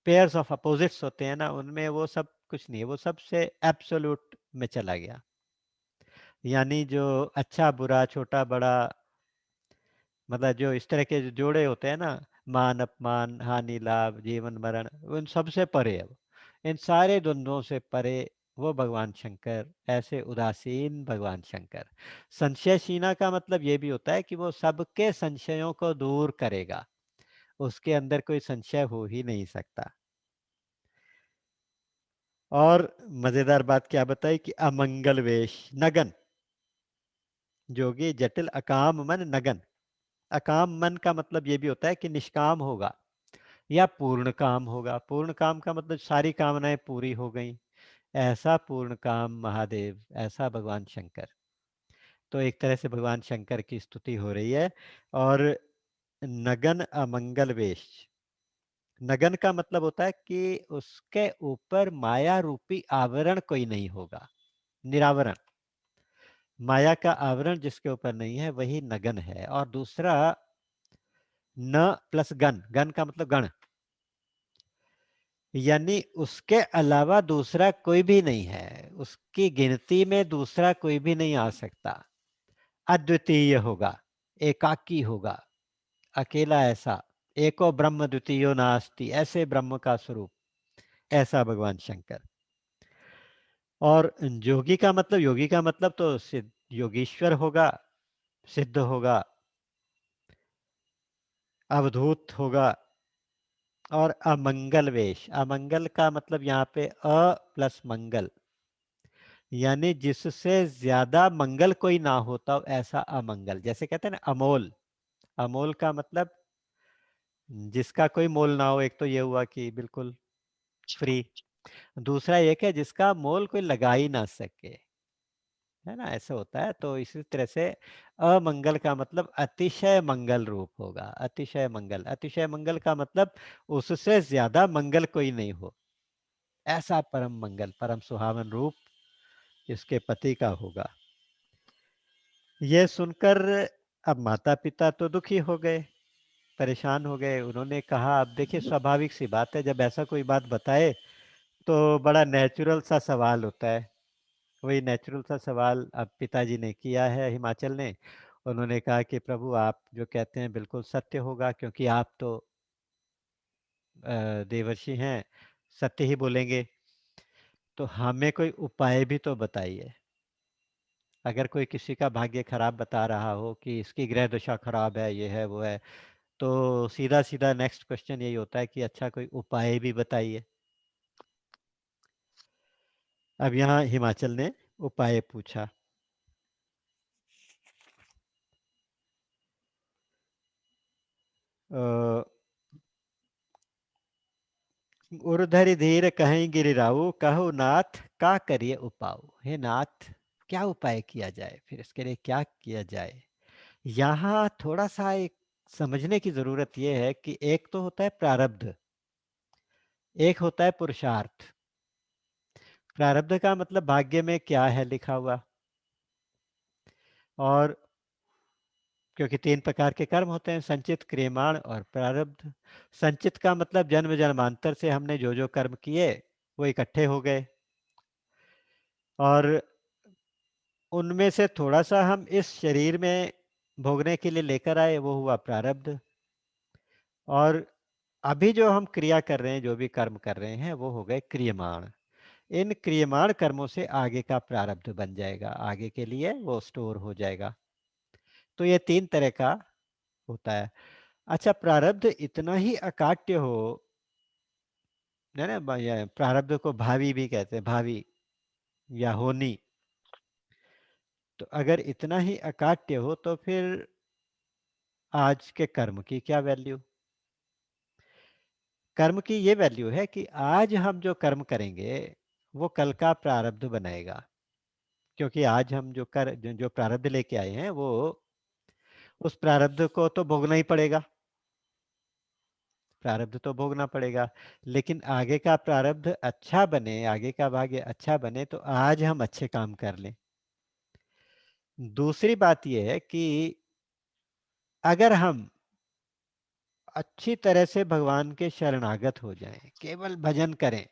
पेयर्स ऑफ अपोजिट्स होते हैं ना, उनमें वो सब कुछ नहीं है, वो सबसे एब्सोल्यूट में चला गया। यानी जो अच्छा बुरा, छोटा बड़ा, मतलब जो इस तरह के जो जोड़े होते हैं ना, मान अपमान, हानि लाभ, जीवन मरण, उन सबसे परे है वो। इन सारे द्वंद्वों से परे वो भगवान शंकर, ऐसे उदासीन भगवान शंकर। संशयशीना का मतलब ये भी होता है कि वो सबके संशयों को दूर करेगा, उसके अंदर कोई संशय हो ही नहीं सकता। और मजेदार बात क्या बताई कि अमंगल वेश, नगन, जोगी जटिल अकाम मन नगन। अकाम मन का मतलब ये भी होता है कि निष्काम होगा या पूर्ण काम होगा। पूर्ण काम का मतलब सारी कामनाएं पूरी हो गई, ऐसा पूर्ण काम महादेव, ऐसा भगवान शंकर। तो एक तरह से भगवान शंकर की स्तुति हो रही है। और नगन अमंगल वेश, नगन का मतलब होता है कि उसके ऊपर माया रूपी आवरण कोई नहीं होगा, निरावरण। माया का आवरण जिसके ऊपर नहीं है वही नगन है। और दूसरा, न प्लस गण, गण का मतलब गण, यानी उसके अलावा दूसरा कोई भी नहीं है, उसकी गिनती में दूसरा कोई भी नहीं आ सकता। अद्वितीय होगा, एकाकी होगा, अकेला, ऐसा एको ब्रह्म द्वितीयो नास्ति, ऐसे ब्रह्म का स्वरूप, ऐसा भगवान शंकर। और योगी का मतलब, योगी का मतलब तो सिद्ध, योगीश्वर होगा, सिद्ध होगा, अवधूत होगा। और अमंगल वेश, अमंगल का मतलब यहाँ पे अ प्लस मंगल, यानी जिससे ज्यादा मंगल कोई ना होता हो, ऐसा अमंगल। जैसे कहते हैं ना अमोल, अमोल का मतलब जिसका कोई मोल ना हो। एक तो ये हुआ कि बिल्कुल फ्री, दूसरा एक है जिसका मोल कोई लगा ही ना सके, है ना, ऐसा होता है। तो इसी तरह से अमंगल का मतलब अतिशय मंगल रूप होगा, अतिशय मंगल। अतिशय मंगल का मतलब उससे ज्यादा मंगल कोई नहीं हो, ऐसा परम मंगल, परम सुहावन रूप इसके पति का होगा। ये सुनकर अब माता पिता तो दुखी हो गए, परेशान हो गए। उन्होंने कहा, अब देखिए स्वाभाविक सी बात है, जब ऐसा कोई बात बताए तो बड़ा नेचुरल सा सवाल होता है। वही नेचुरल सा सवाल अब पिताजी ने किया है, हिमाचल ने। उन्होंने कहा कि प्रभु आप जो कहते हैं बिल्कुल सत्य होगा, क्योंकि आप तो देवर्षि हैं, सत्य ही बोलेंगे। तो हमें कोई उपाय भी तो बताइए। अगर कोई किसी का भाग्य खराब बता रहा हो कि इसकी ग्रह दशा खराब है, ये है वो है, तो सीधा सीधा नेक्स्ट क्वेश्चन यही होता है कि अच्छा कोई उपाय भी बताइए। अब यहाँ हिमाचल ने उपाय पूछा। उर्धरि धीर कहीं गिरिराऊ, कहो नाथ का करिए उपाऊ। हे नाथ, क्या उपाय किया जाए, फिर इसके लिए क्या किया जाए। यहाँ थोड़ा सा एक समझने की जरूरत यह है कि एक तो होता है प्रारब्ध, एक होता है पुरुषार्थ। प्रारब्ध का मतलब भाग्य में क्या है लिखा हुआ। और क्योंकि तीन प्रकार के कर्म होते हैं, संचित, क्रियमाण और प्रारब्ध। संचित का मतलब जन्म जन्मांतर से हमने जो जो कर्म किए वो इकट्ठे हो गए। और उनमें से थोड़ा-सा हम इस शरीर में भोगने के लिए लेकर आए, वो हुआ प्रारब्ध। और अभी जो हम क्रिया कर रहे हैं, जो भी कर्म कर रहे हैं, वो हो गए क्रियमाण। इन क्रियमाण कर्मों से आगे का प्रारब्ध बन जाएगा, आगे के लिए वो स्टोर हो जाएगा। तो ये 3 तरह का होता है। अच्छा, प्रारब्ध इतना ही अकाट्य हो, है ना, ये प्रारब्ध को भावी भी कहते हैं, भावी या होनी। तो अगर इतना ही अकाट्य हो तो फिर आज के कर्म की क्या वैल्यू? कर्म की ये वैल्यू है कि आज हम जो कर्म करेंगे वो कल का प्रारब्ध बनाएगा। क्योंकि आज हम जो प्रारब्ध लेके आए हैं, वो उस प्रारब्ध को तो भोगना ही पड़ेगा। प्रारब्ध तो भोगना पड़ेगा। लेकिन आगे का प्रारब्ध अच्छा बने, आगे का भाग्य अच्छा बने, तो आज हम अच्छे काम कर लें। दूसरी बात यह है कि अगर हम अच्छी तरह से भगवान के शरणागत हो जाएं, केवल भजन करें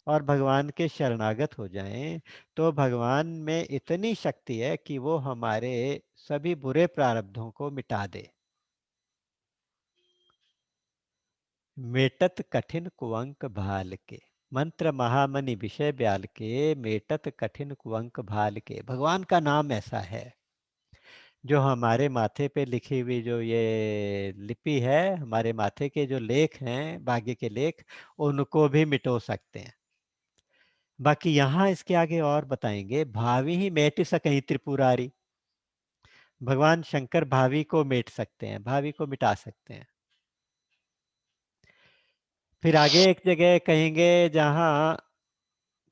और भगवान के शरणागत हो जाएं, तो भगवान में इतनी शक्ति है कि वो हमारे सभी बुरे प्रारब्धों को मिटा दे। मेटत कठिन कुअंक भाल के, मंत्र महामनि विषय ब्याल के, मेटत कठिन कुअंक भाल के। भगवान का नाम ऐसा है जो हमारे माथे पे लिखी हुई जो ये लिपि है, हमारे माथे के जो लेख हैं, भाग्य के लेख, उनको भी मिटो सकते हैं। बाकी यहाँ इसके आगे और बताएंगे, भावी ही मेट सकहीं त्रिपुरारी। भगवान शंकर भावी को मेट सकते हैं, भावी को मिटा सकते हैं। फिर आगे एक जगह कहेंगे जहाँ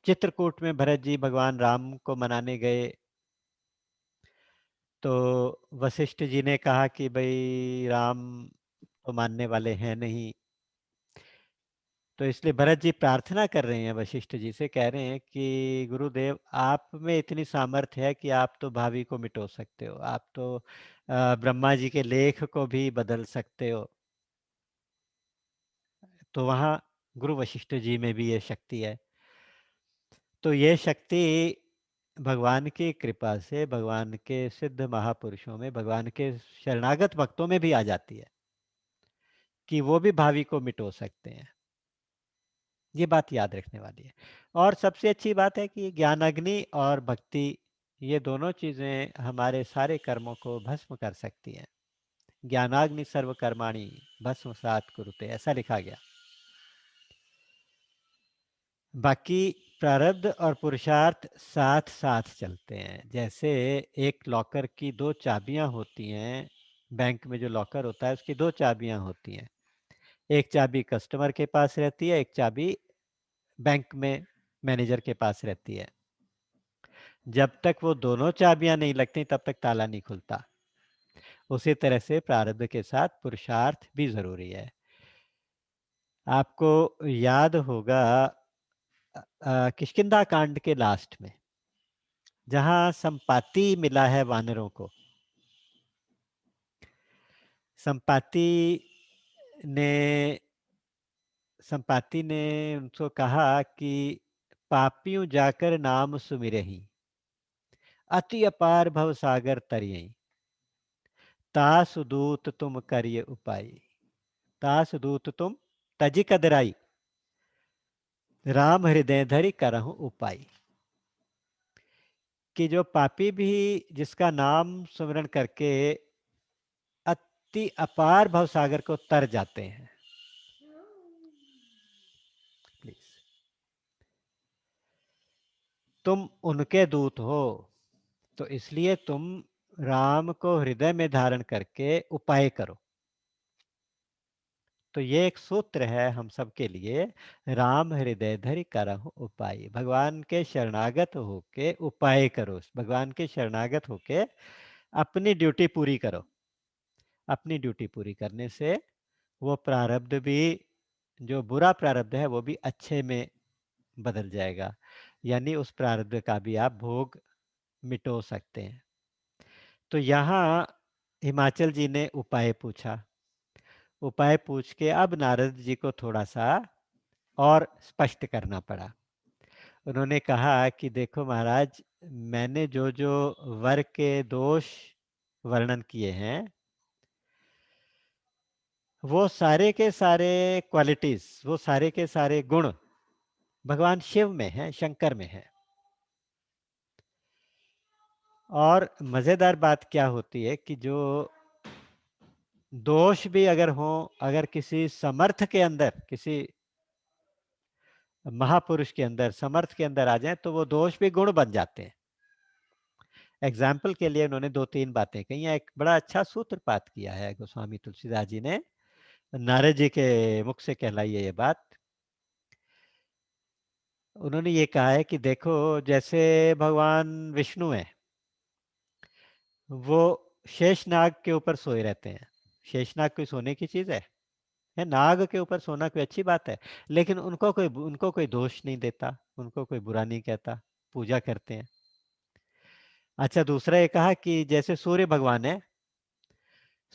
चित्रकूट में भरत जी भगवान राम को मनाने गए, तो वशिष्ठ जी ने कहा कि भाई राम तो मानने वाले हैं नहीं। तो इसलिए भरत जी प्रार्थना कर रहे हैं वशिष्ठ जी से, कह रहे हैं कि गुरुदेव, आप में इतनी सामर्थ्य है कि आप तो भावी को मिटो सकते हो, आप तो ब्रह्मा जी के लेख को भी बदल सकते हो। तो वहाँ गुरु वशिष्ठ जी में भी ये शक्ति है। तो ये शक्ति भगवान की कृपा से, भगवान के सिद्ध महापुरुषों में, भगवान के शरणागत भक्तों में भी आ जाती है कि वो भी भावी को मिटो सकते हैं। ये बात याद रखने वाली है। और सबसे अच्छी बात है कि ज्ञानाग्नि और भक्ति, ये दोनों चीजें हमारे सारे कर्मों को भस्म कर सकती हैं। ज्ञानाग्नि सर्व कर्माणि भस्म सात कुरुते, ऐसा लिखा गया। बाकी प्रारब्ध और पुरुषार्थ साथ साथ चलते हैं। जैसे एक लॉकर की दो चाबियां होती हैं, बैंक में जो लॉकर होता है उसकी दो चाबियां होती हैं। एक चाबी कस्टमर के पास रहती है, एक चाबी बैंक में मैनेजर के पास रहती है। जब तक वो दोनों चाबियां नहीं लगती तब तक ताला नहीं खुलता। उसी तरह से प्रारब्ध के साथ पुरुषार्थ भी जरूरी है। आपको याद होगा किष्किंधा कांड के लास्ट में, जहां संपाति मिला है वानरों को। संपाति ने संपाति ने उनको कहा कि पापियों जाकर नाम सुमिरहि, अति अपार भव सागर तरियई, तासु दूत तुम करिय उपाय। तासु दूत तुम तजी कदराई, राम हृदय धरि करहु उपाय। कि जो पापी भी जिसका नाम सुमिरन करके अति अपार भवसागर को तर जाते हैं। प्लीज, तुम उनके दूत हो, तो इसलिए तुम राम को हृदय में धारण करके उपाय करो। तो ये एक सूत्र है हम सबके लिए, राम हृदय धरि करहु उपाय। भगवान के शरणागत होके उपाय करो, भगवान के शरणागत होके अपनी ड्यूटी पूरी करो। अपनी ड्यूटी पूरी करने से वो प्रारब्ध भी, जो बुरा प्रारब्ध है वो भी अच्छे में बदल जाएगा। यानी उस प्रारब्ध का भी आप भोग मिटो सकते हैं। तो यहाँ हिमाचल जी ने उपाय पूछा। उपाय पूछ के अब नारद जी को थोड़ा सा और स्पष्ट करना पड़ा। उन्होंने कहा कि देखो महाराज, मैंने जो जो वर्ग के दोष वर्णन किए हैं, वो सारे के सारे क्वालिटीज, वो सारे के सारे गुण भगवान शिव में है, शंकर में है। और मजेदार बात क्या होती है कि जो दोष भी अगर हो, अगर किसी समर्थ के अंदर, किसी महापुरुष के अंदर, समर्थ के अंदर आ जाए, तो वो दोष भी गुण बन जाते हैं। एग्जाम्पल के लिए उन्होंने दो तीन बातें कही हैं। एक बड़ा अच्छा सूत्रपात किया है गोस्वामी तुलसीदास जी ने, नारद जी के मुख से कहलाई है ये बात। उन्होंने ये कहा है कि देखो, जैसे भगवान विष्णु है, वो शेषनाग के ऊपर सोए रहते हैं। शेषनाग कोई सोने की चीज है, नाग के ऊपर सोना कोई अच्छी बात है, लेकिन उनको कोई दोष नहीं देता, उनको कोई बुरा नहीं कहता, पूजा करते हैं। अच्छा, दूसरा ये कहा कि जैसे सूर्य भगवान है,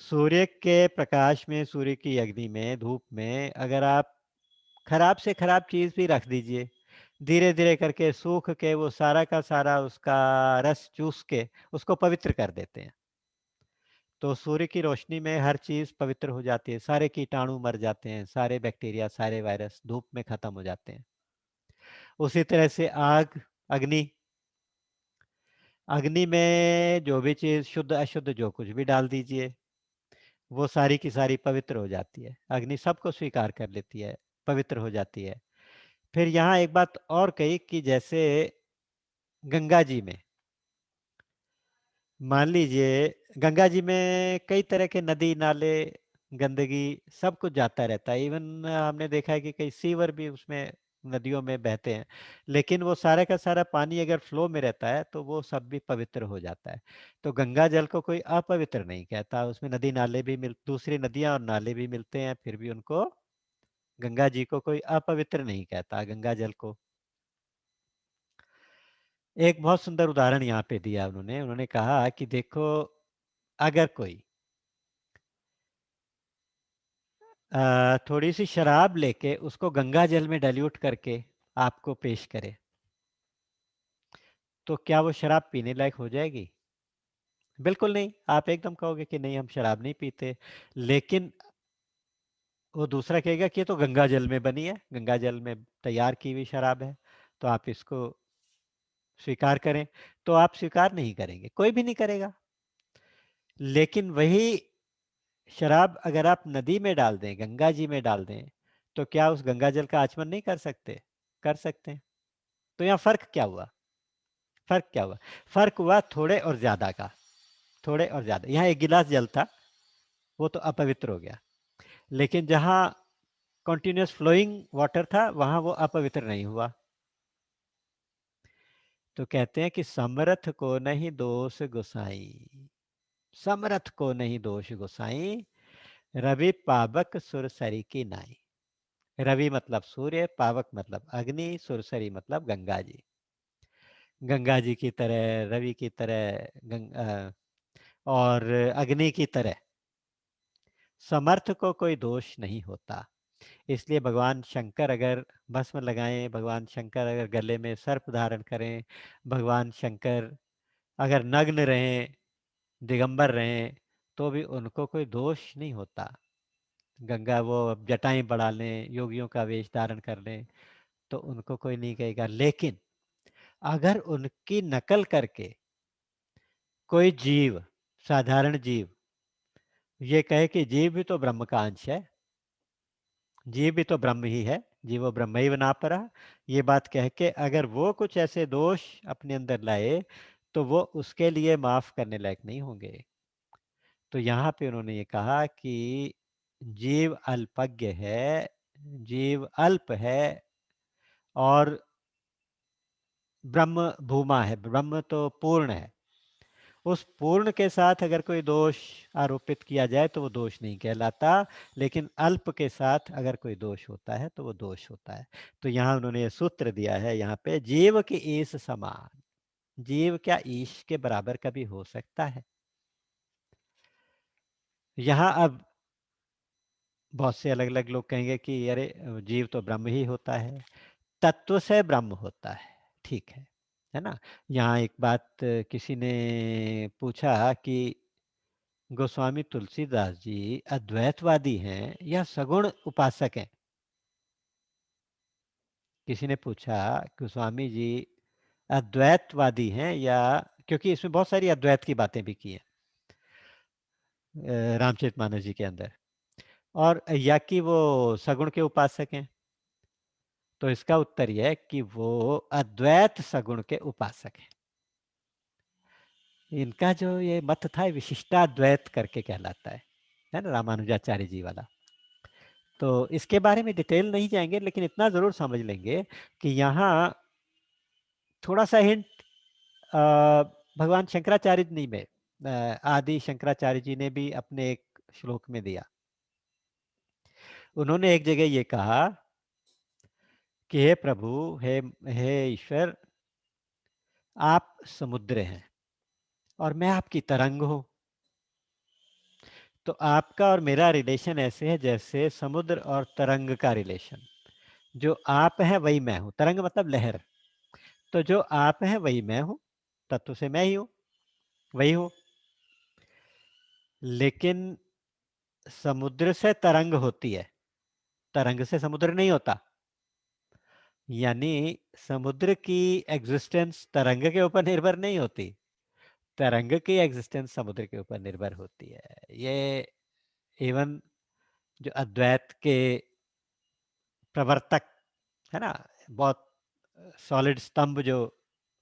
सूर्य के प्रकाश में, सूर्य की अग्नि में, धूप में अगर आप खराब से खराब चीज भी रख दीजिए, धीरे धीरे करके सूख के वो सारा का सारा उसका रस चूस के उसको पवित्र कर देते हैं। तो सूर्य की रोशनी में हर चीज पवित्र हो जाती है, सारे कीटाणु मर जाते हैं, सारे बैक्टीरिया, सारे वायरस धूप में खत्म हो जाते हैं। उसी तरह से आग, अग्नि, अग्नि में जो भी चीज शुद्ध अशुद्ध जो कुछ भी डाल दीजिए, वो सारी की सारी पवित्र हो जाती है। अग्नि सबको स्वीकार कर लेती है, पवित्र हो जाती है। फिर यहाँ एक बात और कही कि जैसे गंगा जी में, मान लीजिए गंगा जी में कई तरह के नदी नाले, गंदगी, सब कुछ जाता रहता है। इवन हमने देखा है कि कई सीवर भी उसमें नदियों में बहते हैं, लेकिन वो सारा का सारा पानी अगर फ्लो में रहता है तो वो सब भी पवित्र हो जाता है। तो गंगा जल को कोई अपवित्र नहीं कहता, उसमें नदी नाले भी दूसरी नदियां और नाले भी मिलते हैं, फिर भी उनको, गंगा जी को कोई अपवित्र नहीं कहता, गंगा जल को। एक बहुत सुंदर उदाहरण यहाँ पे दिया उन्होंने। उन्होंने कहा कि देखो, अगर कोई थोड़ी सी शराब लेके उसको गंगा जल में डाइल्यूट करके आपको पेश करे, तो क्या वो शराब पीने लायक हो जाएगी? बिल्कुल नहीं। आप एकदम कहोगे कि नहीं, हम शराब नहीं पीते। लेकिन वो दूसरा कहेगा कि ये तो गंगा जल में बनी है, गंगा जल में तैयार की हुई शराब है, तो आप इसको स्वीकार करें। तो आप स्वीकार नहीं करेंगे, कोई भी नहीं करेगा। लेकिन वही शराब अगर आप नदी में डाल दें, गंगा जी में डाल दें, तो क्या उस गंगा जल का आचमन नहीं कर सकते? कर सकते हैं। तो यहाँ फर्क क्या हुआ? फर्क क्या हुआ? फर्क हुआ थोड़े और ज्यादा का। थोड़े और ज्यादा, यहाँ एक गिलास जल था, वो तो अपवित्र हो गया। लेकिन जहाँ कॉन्टिन्यूस फ्लोइंग वाटर था, वहां वो अपवित्र नहीं हुआ। तो कहते हैं कि समरथ को नहीं दोष गोसाई, समरथ को नहीं दोष गोसाई, रवि पावक सुरसरी की नाई। रवि मतलब सूर्य, पावक मतलब अग्नि, सुरसरी मतलब गंगा जी। गंगा जी की तरह, रवि की तरह, और अग्नि की तरह समर्थ को कोई दोष नहीं होता। इसलिए भगवान शंकर अगर भस्म लगाएं, भगवान शंकर अगर गले में सर्प धारण करें, भगवान शंकर अगर नग्न रहें, दिगंबर रहें, तो भी उनको कोई दोष नहीं होता। गंगा वो जटाएं बढ़ा लें, योगियों का वेश धारण कर लें, तो उनको कोई नहीं कहेगा। लेकिन अगर उनकी नकल करके कोई जीव, साधारण जीव, ये कहे कि जीव भी तो ब्रह्म का अंश है, जीव भी तो ब्रह्म ही है, जीवो ब्रह्मैव नापरा, ये बात कह के अगर वो कुछ ऐसे दोष अपने अंदर लाए, तो वो उसके लिए माफ करने लायक नहीं होंगे। तो यहाँ पे उन्होंने ये कहा कि जीव अल्पज्ञ है, जीव अल्प है, और ब्रह्म भूमा है, ब्रह्म तो पूर्ण है। उस पूर्ण के साथ अगर कोई दोष आरोपित किया जाए तो वो दोष नहीं कहलाता, लेकिन अल्प के साथ अगर कोई दोष होता है तो वो दोष होता है। तो यहाँ उन्होंने ये सूत्र दिया है, यहाँ पे जीव की ईश समान, जीव क्या ईश के बराबर कभी हो सकता है? यहाँ अब बहुत से अलग अलग लोग कहेंगे कि अरे जीव तो ब्रह्म ही होता है, तत्व से ब्रह्म होता है, ठीक है। है ना? यहाँ एक बात किसी ने पूछा कि गोस्वामी तुलसीदास जी अद्वैतवादी हैं या सगुण उपासक हैं? किसी ने पूछा गोस्वामी जी अद्वैतवादी हैं या, क्योंकि इसमें बहुत सारी अद्वैत की बातें भी की हैं रामचरितमानस जी के अंदर, और या कि वो सगुण के उपासक हैं। तो इसका उत्तर यह है कि वो अद्वैत सगुण के उपासक हैं। इनका जो ये मत था विशिष्टाद्वैत करके कहलाता है ना, रामानुजाचार्य जी वाला। तो इसके बारे में डिटेल नहीं जाएंगे, लेकिन इतना जरूर समझ लेंगे कि यहाँ थोड़ा सा हिंट भगवान शंकराचार्य जी में आदि शंकराचार्य जी ने भी अपने एक श्लोक में दिया। उन्होंने एक जगह ये कहा कि हे प्रभु, हे हे ईश्वर, आप समुद्र हैं और मैं आपकी तरंग हूं। तो आपका और मेरा रिलेशन ऐसे है जैसे समुद्र और तरंग का रिलेशन। जो आप है वही मैं हूं, तरंग मतलब लहर। तो जो आप है वही मैं हूं, तत्व से मैं ही हूं, वही हूं। लेकिन समुद्र से तरंग होती है, तरंग से समुद्र नहीं होता। यानी समुद्र की एग्जिस्टेंस तरंग के ऊपर निर्भर नहीं होती, तरंग की एग्जिस्टेंस समुद्र के ऊपर निर्भर होती है। ये इवन जो अद्वैत के प्रवर्तक है ना, बहुत सॉलिड स्तंभ जो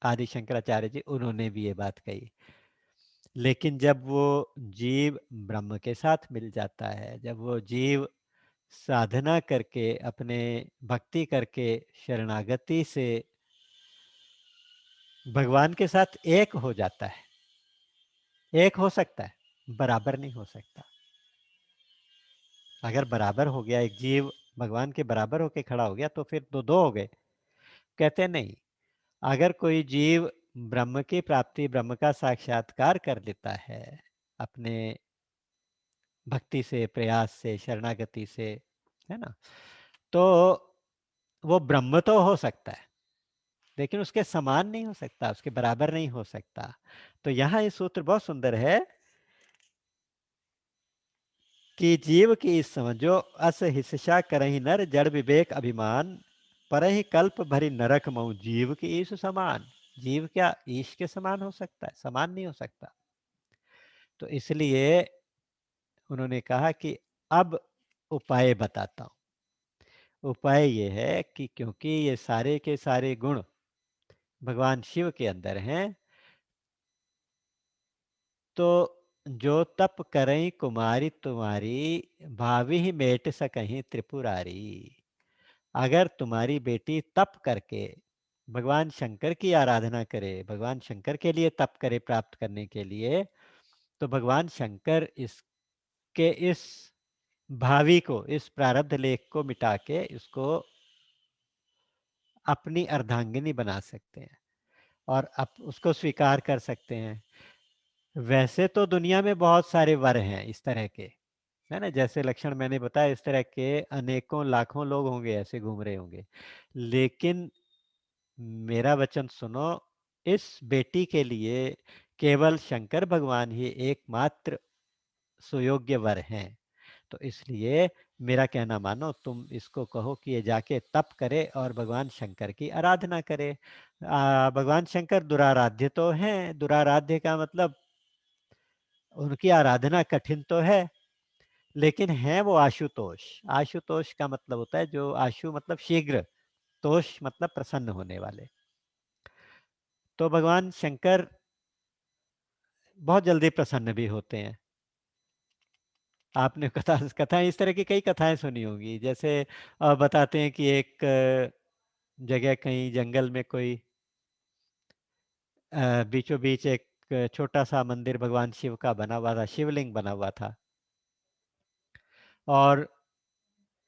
आदि शंकराचार्य जी, उन्होंने भी ये बात कही। लेकिन जब वो जीव ब्रह्म के साथ मिल जाता है, जब वो जीव साधना करके अपने भक्ति करके शरणागति से भगवान के साथ एक हो जाता है, एक हो सकता है, बराबर नहीं हो सकता। अगर बराबर हो गया एक जीव, भगवान के बराबर होके खड़ा हो गया, तो फिर दो दो हो गए। कहते नहीं, अगर कोई जीव ब्रह्म की प्राप्ति, ब्रह्म का साक्षात्कार कर लेता है अपने भक्ति से, प्रयास से, शरणागति से, है ना, तो वो ब्रह्म तो हो सकता है, लेकिन उसके समान नहीं हो सकता, उसके बराबर नहीं हो सकता। तो यहाँ ये सूत्र बहुत सुंदर है कि जीव की इस समझो, अस हिस्सा करही नर, जड़ विवेक अभिमान, पर ही कल्प भरी नरक मऊ, जीव की ईश समान। जीव क्या ईश के समान हो सकता है? समान नहीं हो सकता। तो इसलिए उन्होंने कहा कि अब उपाय बताता हूं। उपाय ये है कि क्योंकि ये सारे के सारे गुण भगवान शिव के अंदर हैं, तो जो तप करें कुमारी तुम्हारी, भावी ही मेट सकहीं त्रिपुरारी। अगर तुम्हारी बेटी तप करके भगवान शंकर की आराधना करे, भगवान शंकर के लिए तप करे प्राप्त करने के लिए, तो भगवान शंकर इसके इस भावी को, इस प्रारब्ध लेख को मिटा के इसको अपनी अर्धांगिनी बना सकते हैं और उसको स्वीकार कर सकते हैं। वैसे तो दुनिया में बहुत सारे वर हैं इस तरह के, है ना, जैसे लक्षण मैंने बताया, इस तरह के अनेकों लाखों लोग होंगे ऐसे घूम रहे होंगे। लेकिन मेरा वचन सुनो, इस बेटी के लिए केवल शंकर भगवान ही एकमात्र सुयोग्य वर हैं। तो इसलिए मेरा कहना मानो, तुम इसको कहो कि ये जाके तप करे और भगवान शंकर की आराधना करे। भगवान शंकर दुराराध्य तो हैं, दुराराध्य का मतलब उनकी आराधना कठिन तो है, लेकिन है वो आशुतोष। आशुतोष का मतलब होता है, जो आशु मतलब शीघ्र, तोष मतलब प्रसन्न होने वाले। तो भगवान शंकर बहुत जल्दी प्रसन्न भी होते हैं। आपने कथा कथाएं, इस तरह की कई कथाएं सुनी होंगी। जैसे बताते हैं कि एक जगह कहीं जंगल में कोई बीचों बीच एक छोटा सा मंदिर भगवान शिव का बना हुआ था, शिवलिंग बना हुआ था। और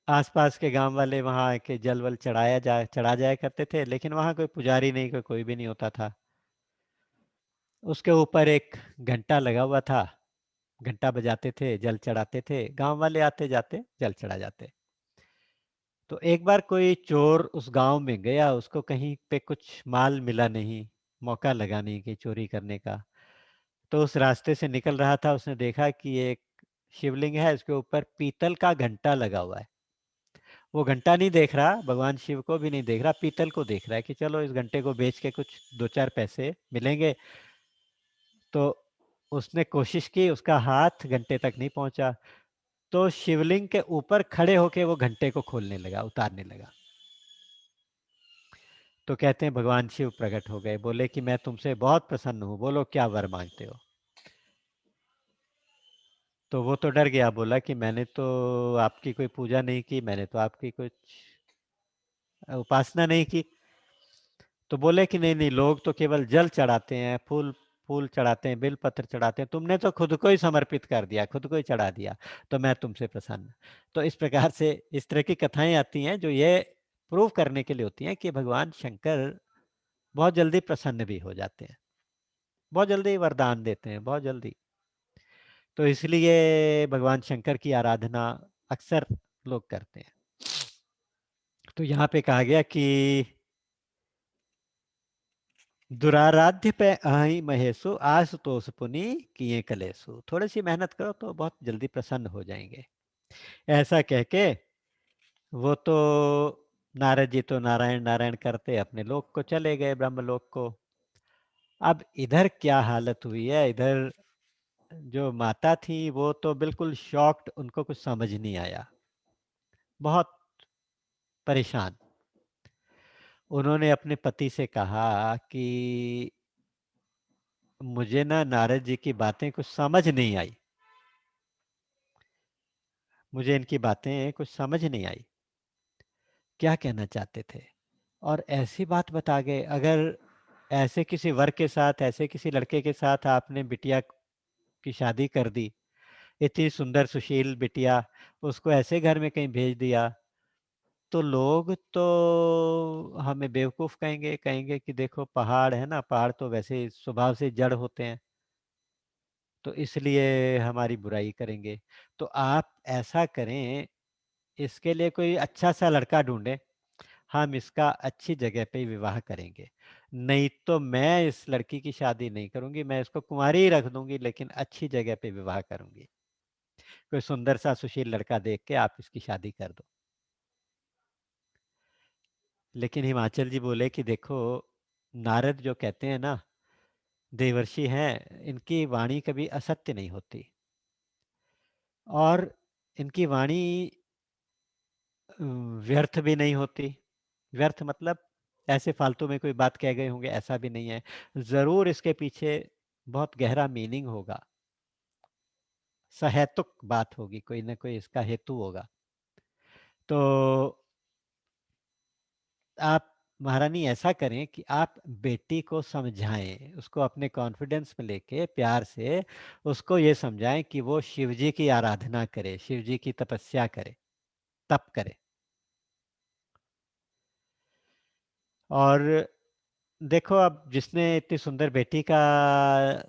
आसपास के गांव वाले वहां के जल वल चढ़ा जाया करते थे, लेकिन वहां कोई पुजारी नहीं, कोई भी नहीं होता था। उसके ऊपर एक घंटा लगा हुआ था, घंटा बजाते थे, जल चढ़ाते थे, गांव वाले आते जाते जल चढ़ा जाते। तो एक बार कोई चोर उस गांव में गया, उसको कहीं पे कुछ माल मिला नहीं, मौका लगा नहीं कि चोरी करने का। तो उस रास्ते से निकल रहा था, उसने देखा कि एक शिवलिंग है, उसके ऊपर पीतल का घंटा लगा हुआ है। वो घंटा नहीं देख रहा, भगवान शिव को भी नहीं देख रहा, पीतल को देख रहा है कि चलो इस घंटे को बेच के कुछ दो चार पैसे मिलेंगे। तो उसने कोशिश की, उसका हाथ घंटे तक नहीं पहुंचा, तो शिवलिंग के ऊपर खड़े होके वो घंटे को खोलने लगा, उतारने लगा। तो कहते हैं भगवान शिव प्रकट हो गए, बोले कि मैं तुमसे बहुत प्रसन्न हूं, बोलो क्या वर मांगते हो। तो वो तो डर गया, बोला कि मैंने तो आपकी कोई पूजा नहीं की, मैंने तो आपकी कुछ उपासना नहीं की। तो बोले कि नहीं नहीं, लोग तो केवल जल चढ़ाते हैं, फूल फूल चढ़ाते हैं, बेलपत्र चढ़ाते हैं, तुमने तो खुद को ही समर्पित कर दिया, खुद को ही चढ़ा दिया, तो मैं तुमसे प्रसन्न। तो इस प्रकार से इस तरह की कथाएं आती हैं जो ये प्रूव करने के लिए होती हैं कि भगवान शंकर बहुत जल्दी प्रसन्न भी हो जाते हैं, बहुत जल्दी वरदान देते हैं, बहुत जल्दी। तो इसलिए भगवान शंकर की आराधना अक्सर लोग करते हैं। तो यहाँ पे कहा गया कि दुराराध्य पे आई महेशु आशुतोष पुनि किए कलेसु, थोड़ी सी मेहनत करो तो बहुत जल्दी प्रसन्न हो जाएंगे। ऐसा कह के वो तो नारद जी तो नारायण नारायण करते अपने लोक को चले गए, ब्रह्मलोक को। अब इधर क्या हालत हुई है, इधर जो माता थी वो तो बिल्कुल शॉक्ड, उनको कुछ समझ नहीं आया, बहुत परेशान। उन्होंने अपने पति से कहा कि मुझे ना नारद जी की बातें कुछ समझ नहीं आई, मुझे इनकी बातें कुछ समझ नहीं आई, क्या कहना चाहते थे। और ऐसी बात बता गए, अगर ऐसे किसी वर के साथ, ऐसे किसी लड़के के साथ आपने बिटिया की शादी कर दी, इतनी सुंदर सुशील बिटिया, उसको ऐसे घर में कहीं भेज दिया, तो लोग तो हमें बेवकूफ कहेंगे, कहेंगे कि देखो पहाड़ है ना, पहाड़ तो वैसे ही स्वभाव से जड़ होते हैं, तो इसलिए हमारी बुराई करेंगे। तो आप ऐसा करें, इसके लिए कोई अच्छा सा लड़का ढूंढें, हम इसका अच्छी जगह पे विवाह करेंगे, नहीं तो मैं इस लड़की की शादी नहीं करूंगी, मैं इसको कुंवारी ही रख दूंगी, लेकिन अच्छी जगह पे विवाह करूंगी। कोई सुंदर सा सुशील लड़का देख के आप इसकी शादी कर दो। लेकिन हिमाचल जी बोले कि देखो, नारद जो कहते हैं ना, देवर्षि हैं, इनकी वाणी कभी असत्य नहीं होती, और इनकी वाणी व्यर्थ भी नहीं होती। व्यर्थ मतलब ऐसे फालतू में कोई बात कह गए होंगे, ऐसा भी नहीं है, जरूर इसके पीछे बहुत गहरा मीनिंग होगा, सहेतुक बात होगी, कोई ना कोई इसका हेतु होगा। तो आप महारानी ऐसा करें कि आप बेटी को समझाएं, उसको अपने कॉन्फिडेंस में लेके प्यार से उसको ये समझाएं कि वो शिव जी की आराधना करे, शिव जी की तपस्या करे, तप करे। और देखो, अब जिसने इतनी सुंदर बेटी का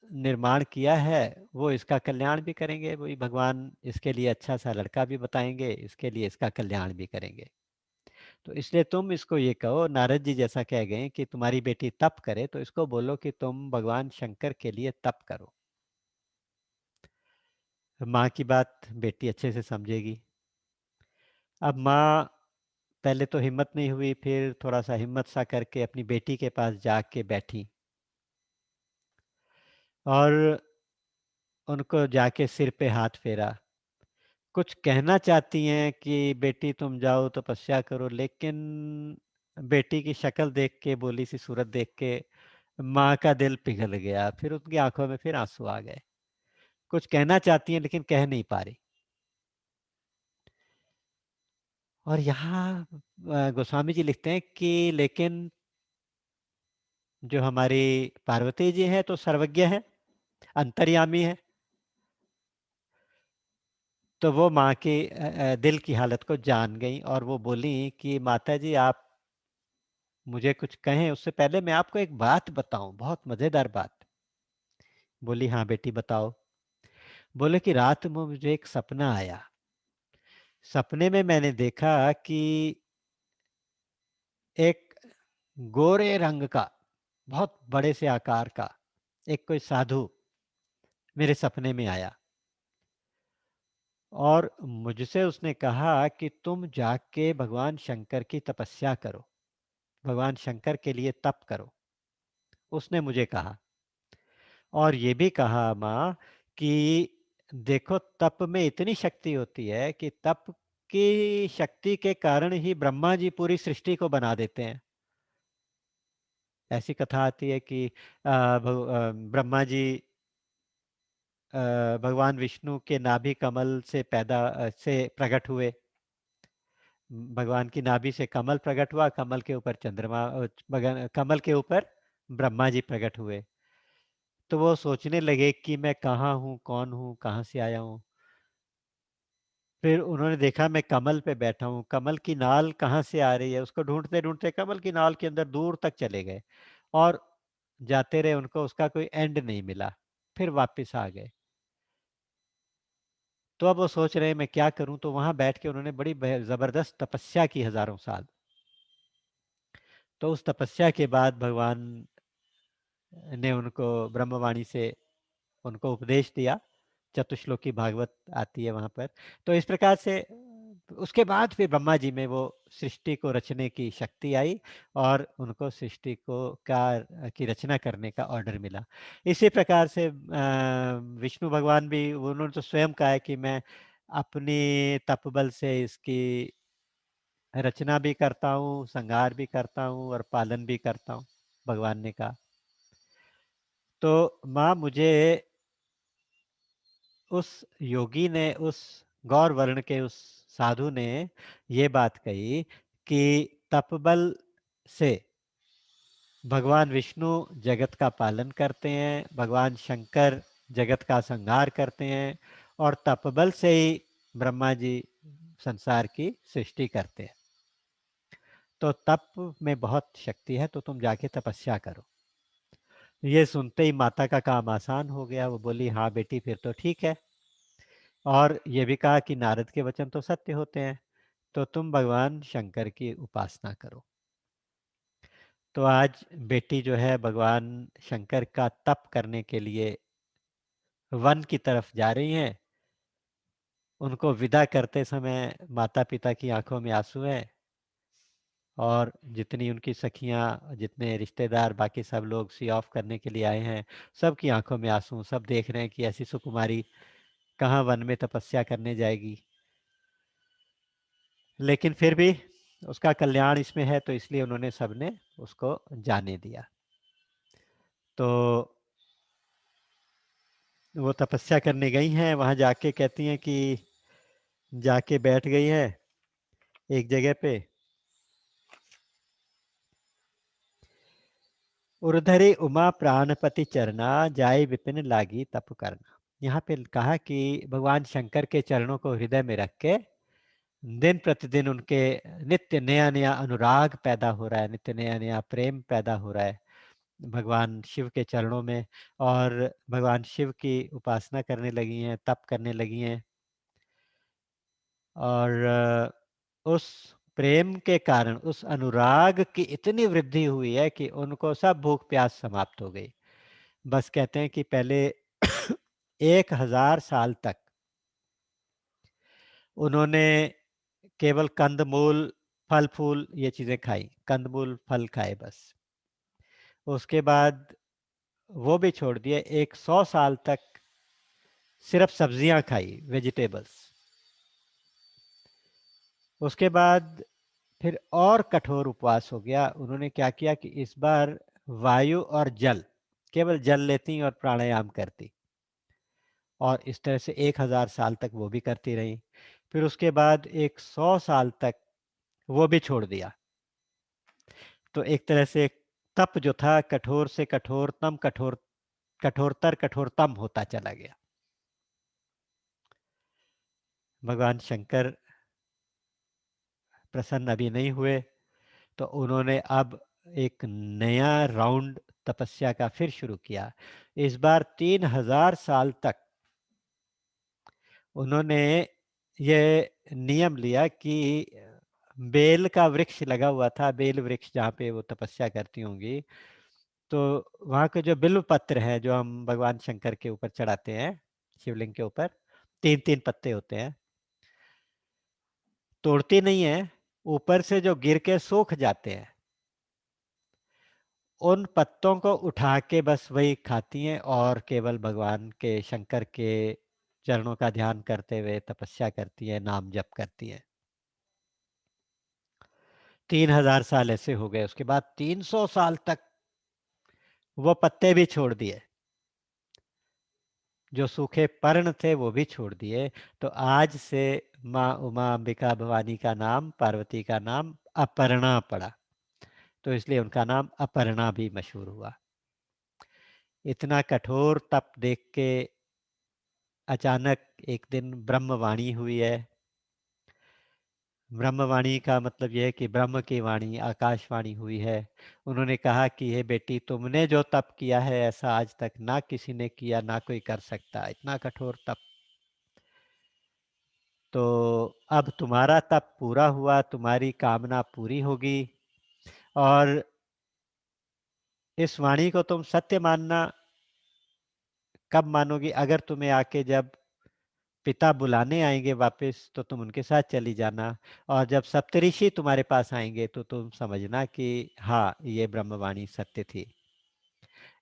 निर्माण किया है, वो इसका कल्याण भी करेंगे, वही भगवान इसके लिए अच्छा सा लड़का भी बताएंगे, इसके लिए इसका कल्याण भी करेंगे। तो इसलिए तुम इसको ये कहो, नारद जी जैसा कह गए कि तुम्हारी बेटी तप करे, तो इसको बोलो कि तुम भगवान शंकर के लिए तप करो। माँ की बात बेटी अच्छे से समझेगी। अब माँ पहले तो हिम्मत नहीं हुई, फिर थोड़ा सा हिम्मत सा करके अपनी बेटी के पास जाके बैठी, और उनको जाके सिर पे हाथ फेरा। कुछ कहना चाहती हैं कि बेटी तुम जाओ तपस्या करो, लेकिन बेटी की शक्ल देख के, बोली सी सूरत देख के माँ का दिल पिघल गया, फिर उनकी आंखों में फिर आंसू आ गए। कुछ कहना चाहती हैं लेकिन कह नहीं पा रही। और यहाँ गोस्वामी जी लिखते हैं कि लेकिन जो हमारी पार्वती जी हैं तो सर्वज्ञ है, अंतर्यामी है, तो वो माँ के दिल की हालत को जान गई, और वो बोली कि माता जी आप मुझे कुछ कहें उससे पहले मैं आपको एक बात बताऊं, बहुत मजेदार बात। बोली हाँ बेटी बताओ। बोले कि रात में मुझे एक सपना आया, सपने में मैंने देखा कि एक गोरे रंग का, बहुत बड़े से आकार का एक कोई साधु मेरे सपने में आया और मुझसे उसने कहा कि तुम जाके भगवान शंकर की तपस्या करो, भगवान शंकर के लिए तप करो। उसने मुझे कहा और ये भी कहा माँ कि देखो तप में इतनी शक्ति होती है कि तप की शक्ति के कारण ही ब्रह्मा जी पूरी सृष्टि को बना देते हैं। ऐसी कथा आती है कि ब्रह्मा जी भगवान विष्णु के नाभि कमल से से प्रकट हुए। भगवान की नाभि से कमल प्रकट हुआ, कमल के ऊपर चंद्रमा कमल के ऊपर ब्रह्मा जी प्रकट हुए। तो वो सोचने लगे कि मैं कहाँ हूँ, कौन हूँ, कहाँ से आया हूँ। फिर उन्होंने देखा मैं कमल पे बैठा हूँ, कमल की नाल कहाँ से आ रही है, उसको ढूंढते ढूंढते कमल की नाल के अंदर दूर तक चले गए और जाते रहे, उनको उसका कोई एंड नहीं मिला। फिर वापस आ गए। तो अब वो सोच रहे हैं मैं क्या करूं, तो वहां बैठ के उन्होंने बड़ी जबरदस्त तपस्या की, हजारों साल। तो उस तपस्या के बाद भगवान ने उनको ब्रह्मवाणी से उनको उपदेश दिया। चतुश्लोकी भागवत आती है वहां पर। तो इस प्रकार से उसके बाद फिर ब्रह्मा जी में वो सृष्टि को रचने की शक्ति आई और उनको सृष्टि को की रचना करने का ऑर्डर मिला। इसी प्रकार से विष्णु भगवान भी उन्होंने तो स्वयं कहा है कि मैं अपनी तपबल से इसकी रचना भी करता हूँ, संहार भी करता हूँ और पालन भी करता हूँ, भगवान ने कहा। तो माँ मुझे उस योगी ने, उस गौर वर्ण के उस साधु ने ये बात कही कि तपबल से भगवान विष्णु जगत का पालन करते हैं, भगवान शंकर जगत का संहार करते हैं और तपबल से ही ब्रह्मा जी संसार की सृष्टि करते हैं। तो तप में बहुत शक्ति है, तो तुम जाके तपस्या करो। ये सुनते ही माता का काम आसान हो गया। वो बोली हाँ बेटी फिर तो ठीक है। और ये भी कहा कि नारद के वचन तो सत्य होते हैं, तो तुम भगवान शंकर की उपासना करो। तो आज बेटी जो है भगवान शंकर का तप करने के लिए वन की तरफ जा रही हैं। उनको विदा करते समय माता पिता की आंखों में आंसू है और जितनी उनकी सखियां, जितने रिश्तेदार, बाकी सब लोग सी ऑफ करने के लिए आए हैं, सबकी आंखों में आंसू। सब देख रहे हैं कि ऐसी सुकुमारी कहाँ वन में तपस्या करने जाएगी। लेकिन फिर भी उसका कल्याण इसमें है, तो इसलिए उन्होंने सबने उसको जाने दिया। तो वो तपस्या करने गई हैं, वहां जाके कहती हैं कि जाके बैठ गई है एक जगह पे। उर्धरे उमा प्राणपति चरना, जाय विपिन लागी तप करना। यहाँ पे कहा कि भगवान शंकर के चरणों को हृदय में रख के दिन प्रतिदिन उनके नित्य नया नया अनुराग पैदा हो रहा है, नित्य नया नया प्रेम पैदा हो रहा है भगवान शिव के चरणों में। और भगवान शिव की उपासना करने लगी हैं, तप करने लगी हैं। और उस प्रेम के कारण, उस अनुराग की इतनी वृद्धि हुई है कि उनको सब भूख प्यास समाप्त हो गई। बस कहते हैं कि पहले 1000 साल तक उन्होंने केवल कंदमूल, फल फूल ये चीजें खाई, कंदमूल फल खाए बस। उसके बाद वो भी छोड़ दिए, 100 साल तक सिर्फ सब्जियां खाई, वेजिटेबल्स। उसके बाद फिर और कठोर उपवास हो गया। उन्होंने क्या किया कि इस बार वायु और जल, केवल जल लेती और प्राणायाम करती, और इस तरह से 1000 साल तक वो भी करती रही। फिर उसके बाद 100 साल तक वो भी छोड़ दिया। तो एक तरह से तप जो था कठोर से कठोरतम, कठोरतर कठोरतम होता चला गया। भगवान शंकर प्रसन्न अभी नहीं हुए, तो उन्होंने अब एक नया राउंड तपस्या का फिर शुरू किया। इस बार 3000 साल तक उन्होंने ये नियम लिया कि बेल का वृक्ष लगा हुआ था, बेल वृक्ष जहाँ पे वो तपस्या करती होंगी, तो वहाँ के जो बिल्व पत्र है जो हम भगवान शंकर के ऊपर चढ़ाते हैं, शिवलिंग के ऊपर 3-3 पत्ते होते हैं, तोड़ती नहीं है, ऊपर से जो गिर के सूख जाते हैं उन पत्तों को उठा के बस वही खाती हैं और केवल भगवान के शंकर के चरणों का ध्यान करते हुए तपस्या करती हैं, नाम जप करती हैं। 3000 साल ऐसे हो गए। उसके बाद 300 साल तक वो पत्ते भी छोड़ दिए, जो सूखे पर्ण थे वो भी छोड़ दिए। तो आज से माँ उमा अंबिका भवानी का नाम, पार्वती का नाम अपर्णा पड़ा, तो इसलिए उनका नाम अपर्णा भी मशहूर हुआ। इतना कठोर तप देख के अचानक एक दिन ब्रह्मवाणी हुई है। ब्रह्मवाणी का मतलब यह है कि ब्रह्म की वाणी, आकाशवाणी हुई है। उन्होंने कहा कि हे बेटी, तुमने जो तप किया है ऐसा आज तक ना किसी ने किया, ना कोई कर सकता, इतना कठोर तप। तो अब तुम्हारा तप पूरा हुआ, तुम्हारी कामना पूरी होगी। और इस वाणी को तुम सत्य मानना कब मानोगी? अगर तुम्हें आके जब पिता बुलाने आएंगे वापस तो तुम उनके साथ चली जाना, और जब सप्तऋषि तुम्हारे पास आएंगे तो तुम समझना कि हाँ, ये ब्रह्मवाणी सत्य थी।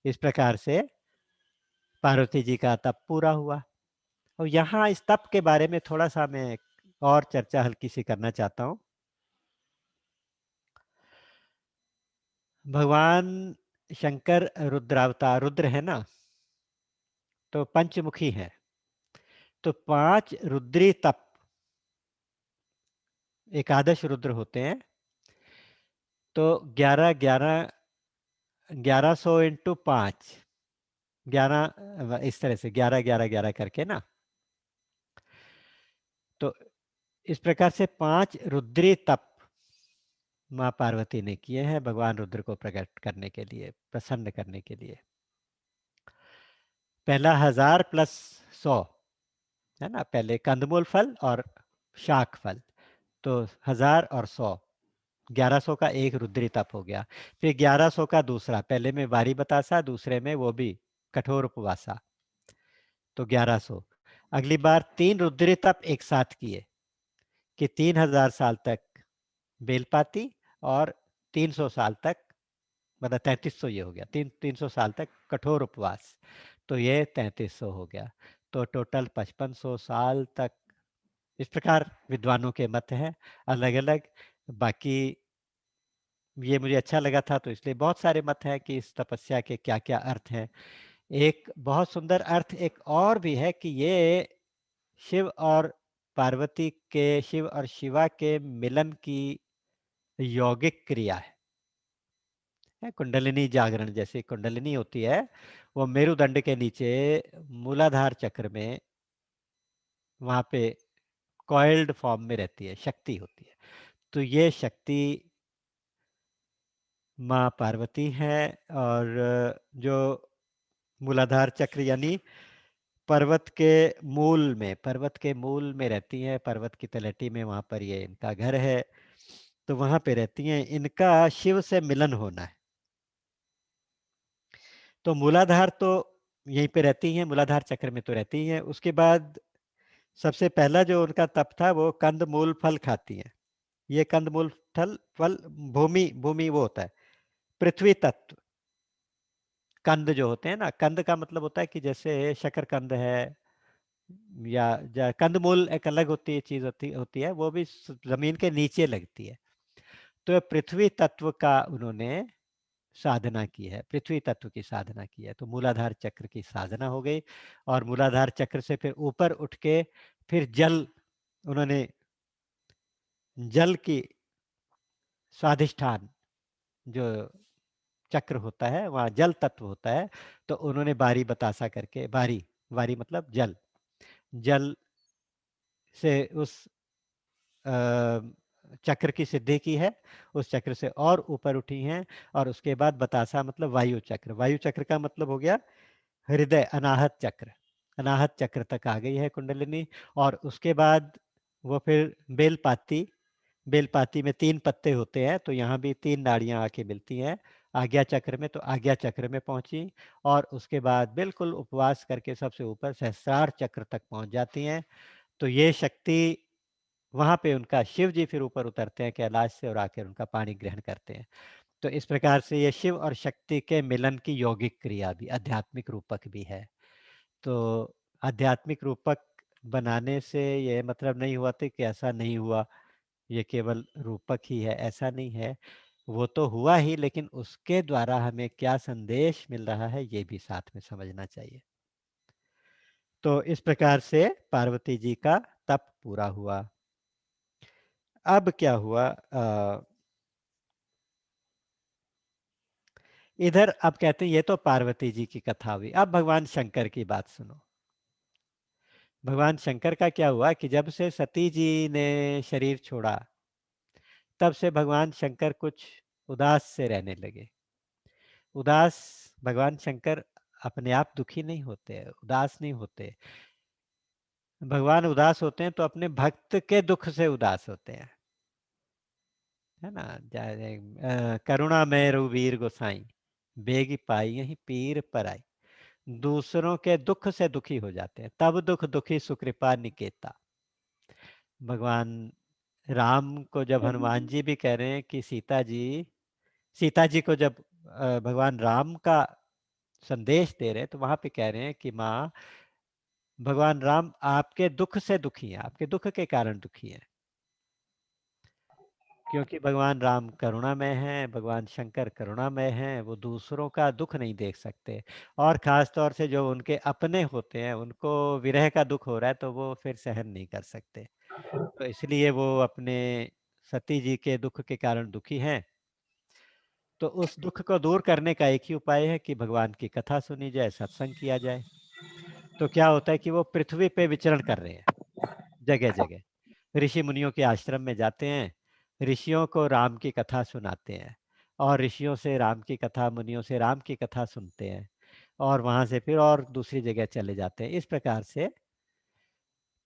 इस प्रकार से पार्वती जी का तप पूरा हुआ। और यहाँ इस तप के बारे में थोड़ा सा मैं और चर्चा हल्की सी करना चाहता हूँ। भगवान शंकर रुद्रावतार, रुद्र है ना, तो पंचमुखी है। तो 5 रुद्री तप, एकादश रुद्र होते हैं। तो 1100 इंटू 5, 11 इस तरह से 11 करके ना। तो इस प्रकार से 5 रुद्री तप माँ पार्वती ने किए हैं भगवान रुद्र को प्रकट करने के लिए, प्रसन्न करने के लिए। पहला 1000 प्लस 100 है ना, पहले कंदमूल फल और शाक फल, तो 1000 और 100, 1100 का एक रुद्री तप हो गया। फिर 1100 का दूसरा, पहले में वारी बतासा, दूसरे में वो भी कठोर उपवासा, तो 1100। अगली बार 3 रुद्री तप एक साथ किए कि 3000 साल तक बेलपाती, और 300 साल तक, मतलब 3300 ये हो गया, 300 साल तक कठोर उपवास, तो ये 3300 हो गया। तो टोटल 5500 साल तक। इस प्रकार विद्वानों के मत हैं अलग अलग। बाकी ये मुझे अच्छा लगा था तो इसलिए बहुत सारे मत हैं कि इस तपस्या के क्या क्या अर्थ हैं। एक बहुत सुंदर अर्थ एक और भी है कि ये शिव और पार्वती के, शिव और शिवा के मिलन की यौगिक क्रिया है। कुंडलिनी जागरण, जैसे कुंडलिनी होती है वो मेरुदंड के नीचे मूलाधार चक्र में, वहां पे कॉइल्ड फॉर्म में रहती है, शक्ति होती है। तो ये शक्ति माँ पार्वती है। और जो मूलाधार चक्र यानी पर्वत के मूल में रहती हैं, पर्वत की तलहटी में, वहां पर ये इनका घर है। तो वहां पे रहती हैं, इनका शिव से मिलन होना है। तो मूलाधार तो यहीं पे रहती हैं, मूलाधार चक्र में तो रहती हैं। उसके बाद सबसे पहला जो उनका तप था वो कंद मूल फल खाती हैं। ये कंद मूल फल भूमि भूमि वो होता है, पृथ्वी तत्व। कंद जो होते हैं ना, कंद का मतलब होता है कि जैसे शकरकंद है, या कंदमूल एक अलग होती है, चीज होती है, वो भी जमीन के नीचे लगती है। तो पृथ्वी तत्व का उन्होंने साधना की है, पृथ्वी तत्व की साधना की है। तो मूलाधार चक्र की साधना हो गई। और मूलाधार चक्र से फिर ऊपर उठ के फिर जल, उन्होंने जल की स्वाधिष्ठान, जो चक्र होता है वहाँ जल तत्व होता है, तो उन्होंने बारी बतासा करके, बारी, बारी मतलब जल, जल से उस चक्र की सिद्धि की है, उस चक्र से और ऊपर उठी हैं। और उसके बाद बतासा मतलब वायु चक्र, वायु चक्र का मतलब हो गया हृदय, अनाहत चक्र, अनाहत चक्र तक आ गई है कुंडलिनी। और उसके बाद वो फिर बेलपाती, बेलपाती में 3 पत्ते होते हैं, तो यहाँ भी 3 नाड़ियाँ आके मिलती हैं आज्ञा चक्र में, तो आज्ञा चक्र में पहुंची और उसके बाद बिल्कुल उपवास करके सबसे ऊपर सहस्रार चक्र तक पहुंच जाती हैं। तो ये शक्ति वहां पे उनका शिव जी फिर ऊपर उतरते हैं कैलाश से और आकर उनका पानी ग्रहण करते हैं। तो इस प्रकार से ये शिव और शक्ति के मिलन की यौगिक क्रिया भी आध्यात्मिक रूपक भी है। तो आध्यात्मिक रूपक बनाने से ये मतलब नहीं हुआ था कि ऐसा नहीं हुआ, ये केवल रूपक ही है, ऐसा नहीं है। वो तो हुआ ही, लेकिन उसके द्वारा हमें क्या संदेश मिल रहा है ये भी साथ में समझना चाहिए। तो इस प्रकार से पार्वती जी का तप पूरा हुआ। अब क्या हुआ, इधर अब कहते हैं ये तो पार्वती जी की कथा हुई, अब भगवान शंकर की बात सुनो। भगवान शंकर का क्या हुआ कि जब से सती जी ने शरीर छोड़ा, तब से भगवान शंकर कुछ उदास से रहने लगे। उदास, भगवान शंकर अपने आप दुखी नहीं होते, उदास नहीं होते। भगवान उदास होते हैं तो अपने भक्त के दुख से उदास होते हैं, है ना। करुणा में रघुवीर गोसाई, बेग पाई यही पीर पर आई। दूसरों के दुख से दुखी हो जाते हैं, तब दुख दुखी सुकृपा निकेता। भगवान राम को जब हनुमान जी भी कह रहे हैं कि सीता जी को जब भगवान राम का संदेश दे रहे हैं, तो वहां पे कह रहे हैं कि माँ, भगवान राम आपके दुख से दुखी हैं, आपके दुख के कारण दुखी हैं। क्योंकि भगवान राम करुणामय हैं, भगवान शंकर करुणामय हैं, वो दूसरों का दुख नहीं देख सकते। और खास तौर से जो उनके अपने होते हैं, उनको विरह का दुख हो रहा है तो वो फिर सहन नहीं कर सकते। तो इसलिए वो अपने सती जी के दुख के कारण दुखी हैं। तो उस दुख को दूर करने का एक ही उपाय है कि भगवान की कथा सुनी जाए, सत्संग किया जाए। तो क्या होता है कि वो पृथ्वी पे विचरण कर रहे हैं, जगह जगह ऋषि मुनियों के आश्रम में जाते हैं, ऋषियों को राम की कथा सुनाते हैं, और ऋषियों से राम की कथा, मुनियों से राम की कथा सुनते हैं, और वहां से फिर और दूसरी जगह चले जाते हैं। इस प्रकार से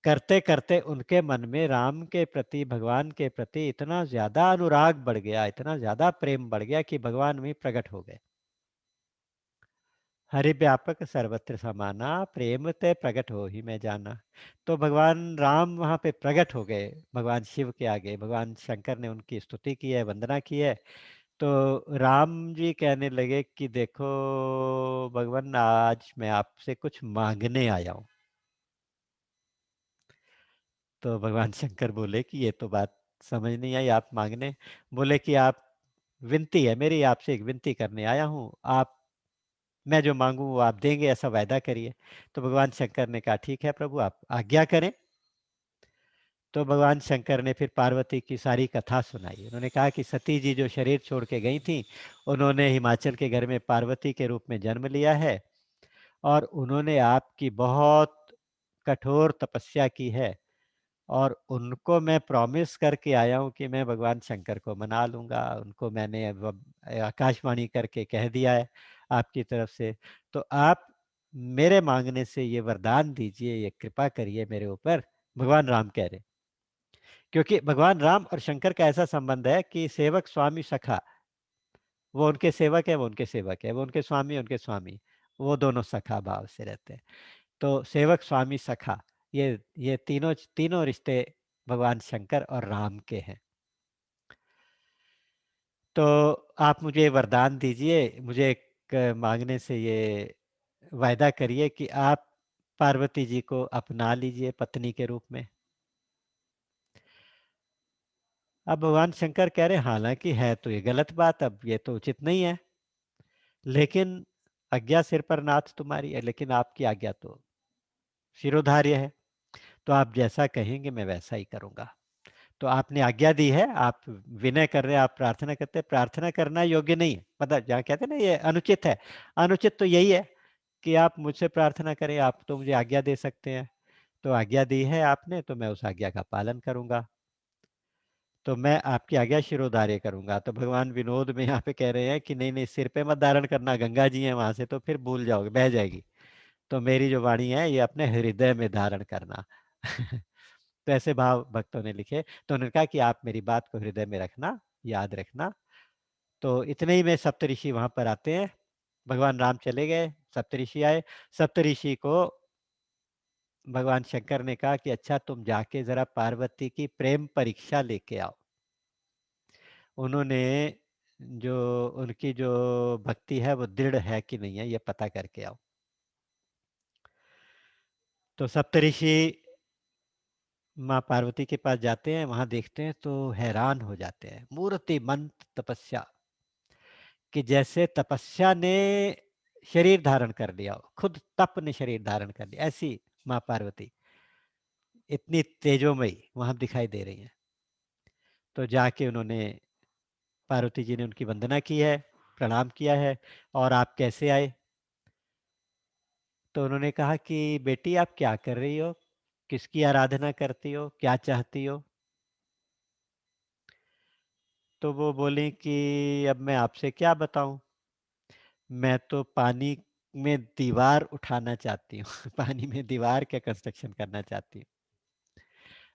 करते करते उनके मन में राम के प्रति, भगवान के प्रति इतना ज्यादा अनुराग बढ़ गया, इतना ज्यादा प्रेम बढ़ गया कि भगवान में प्रकट हो गए। हरि व्यापक सर्वत्र समाना, प्रेम ते प्रकट हो ही मैं जाना। तो भगवान राम वहां पे प्रकट हो गए भगवान शिव के आगे। भगवान शंकर ने उनकी स्तुति की है, वंदना की है। तो राम जी कहने लगे कि देखो भगवान, आज मैं आपसे कुछ मांगने आया हूँ। तो भगवान शंकर बोले कि ये तो बात समझ नहीं आई, आप मांगने। बोले कि आप, विनती है मेरी, आपसे एक विनती करने आया हूँ, आप, मैं जो मांगू वो आप देंगे, ऐसा वायदा करिए। तो भगवान शंकर ने कहा ठीक है प्रभु, आप आज्ञा करें। तो भगवान शंकर ने फिर पार्वती की सारी कथा सुनाई। उन्होंने कहा कि सती जी जो शरीर छोड़ के गई थी, उन्होंने हिमाचल के घर में पार्वती के रूप में जन्म लिया है, और उन्होंने आपकी बहुत कठोर तपस्या की है, और उनको मैं प्रॉमिस करके आया हूँ कि मैं भगवान शंकर को मना लूंगा। उनको मैंने अब आकाशवाणी करके कह दिया है आपकी तरफ से। तो आप मेरे मांगने से ये वरदान दीजिए, ये कृपा करिए मेरे ऊपर। भगवान राम कह रहे, क्योंकि भगवान राम और शंकर का ऐसा संबंध है कि सेवक स्वामी सखा, वो उनके सेवक है, वो उनके सेवक है, वो उनके स्वामी, उनके स्वामी, वो दोनों सखा भाव से रहते हैं। तो सेवक स्वामी सखा, ये तीनों तीनों रिश्ते भगवान शंकर और राम के हैं। तो आप मुझे वरदान दीजिए, मुझे एक मांगने से ये वायदा करिए कि आप पार्वती जी को अपना लीजिए पत्नी के रूप में। अब भगवान शंकर कह रहे हालांकि है तो ये गलत बात, अब ये तो उचित नहीं है, लेकिन आज्ञा सिर पर नाथ तुम्हारी है, लेकिन आपकी आज्ञा तो शिरोधार्य है। तो आप जैसा कहेंगे मैं वैसा ही करूंगा। तो आपने आज्ञा दी है, आप विनय कर रहे हैं, आप प्रार्थना करते हैं, प्रार्थना करना योग्य नहीं है, मतलब जहाँ कहते हैं ना ये अनुचित है, अनुचित तो यही है कि आप मुझसे प्रार्थना करें, आप तो मुझे आज्ञा दे सकते हैं। तो आज्ञा दी है आपने, तो मैं उस आज्ञा का पालन करूंगा। तो मैं आपकी आज्ञा शिरोधार्य करूंगा। तो भगवान विनोद में यहाँ पे कह रहे हैं कि नहीं नहीं, सिर पे मत धारण करना, गंगा जी है वहां से तो फिर भूल जाओगे, बह जाएगी। तो मेरी जो वाणी है ये अपने हृदय में धारण करना। तो ऐसे भाव भक्तों ने लिखे। तो उन्होंने कहा कि आप मेरी बात को हृदय में रखना, याद रखना। तो इतने ही में सप्तऋषि वहां पर आते हैं। भगवान राम चले गए, सप्तऋषि आए। सप्तऋषि को भगवान शंकर ने कहा कि अच्छा तुम जाके जरा पार्वती की प्रेम परीक्षा लेके आओ। उन्होंने जो उनकी जो भक्ति है वो दृढ़ है कि नहीं है ये पता करके आओ। तो सप्तऋषि माँ पार्वती के पास जाते हैं, वहां देखते हैं तो हैरान हो जाते हैं। मूर्तिमंत तपस्या, कि जैसे तपस्या ने शरीर धारण कर लिया हो, खुद तप ने शरीर धारण कर लिया, ऐसी माँ पार्वती इतनी तेजोमयी वहां दिखाई दे रही हैं। तो जाके उन्होंने, पार्वती जी ने उनकी वंदना की है, प्रणाम किया है। और आप कैसे आए? तो उन्होंने कहा कि बेटी आप क्या कर रही हो, किसकी आराधना करती हो, क्या चाहती हो? तो वो बोली कि अब मैं आपसे क्या बताऊं, मैं तो पानी में दीवार उठाना चाहती हूँ पानी में दीवार का कंस्ट्रक्शन करना चाहती हूँ।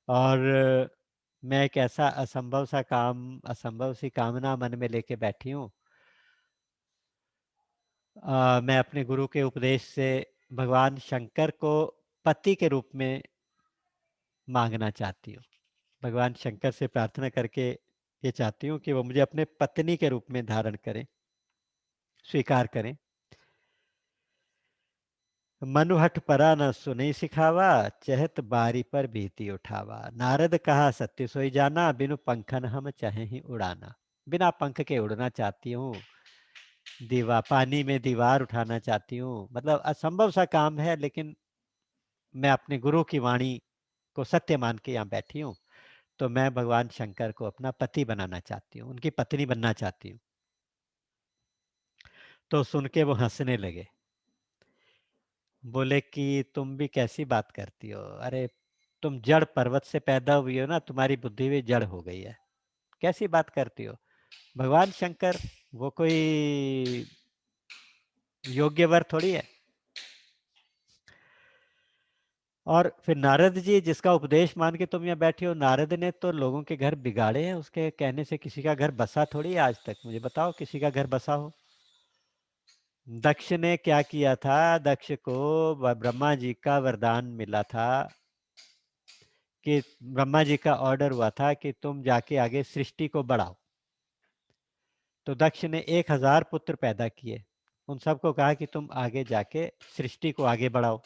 और मैं एक ऐसा असंभव सा काम, असंभव सी कामना मन में लेके बैठी हूँ। मैं अपने गुरु के उपदेश से भगवान शंकर को पति के रूप में मांगना चाहती हूँ। भगवान शंकर से प्रार्थना करके ये चाहती हूँ कि वो मुझे अपने पत्नी के रूप में धारण करें, स्वीकार करें। मनुहठ परा न सुने सिखावा, चहत बारी पर भीति उठावा। नारद कहा सत्य सोई जाना, बिनु पंखन हम चाहे ही उड़ाना। बिना पंख के उड़ना चाहती हूँ, पानी में दीवार उठाना चाहती हूँ। मतलब असंभव सा काम है, लेकिन मैं अपने गुरु की वाणी को सत्य मान के यहाँ बैठी हूँ। तो मैं भगवान शंकर को अपना पति बनाना चाहती हूँ, उनकी पत्नी बनना चाहती हूँ। तो सुन के वो हंसने लगे, बोले कि तुम भी कैसी बात करती हो, अरे तुम जड़ पर्वत से पैदा हुई हो ना, तुम्हारी बुद्धि भी जड़ हो गई है, कैसी बात करती हो। भगवान शंकर वो कोई योग्य वर थोड़ी है। और फिर नारद जी, जिसका उपदेश मान के तुम यहाँ बैठे हो, नारद ने तो लोगों के घर बिगाड़े हैं, उसके कहने से किसी का घर बसा थोड़ी है आज तक। मुझे बताओ किसी का घर बसा हो। दक्ष ने क्या किया था, दक्ष को ब्रह्मा जी का वरदान मिला था कि ब्रह्मा जी का ऑर्डर हुआ था कि तुम जाके आगे सृष्टि को बढ़ाओ। तो दक्ष ने 1000 पुत्र पैदा किए, उन सबको कहा कि तुम आगे जाके सृष्टि को आगे बढ़ाओ।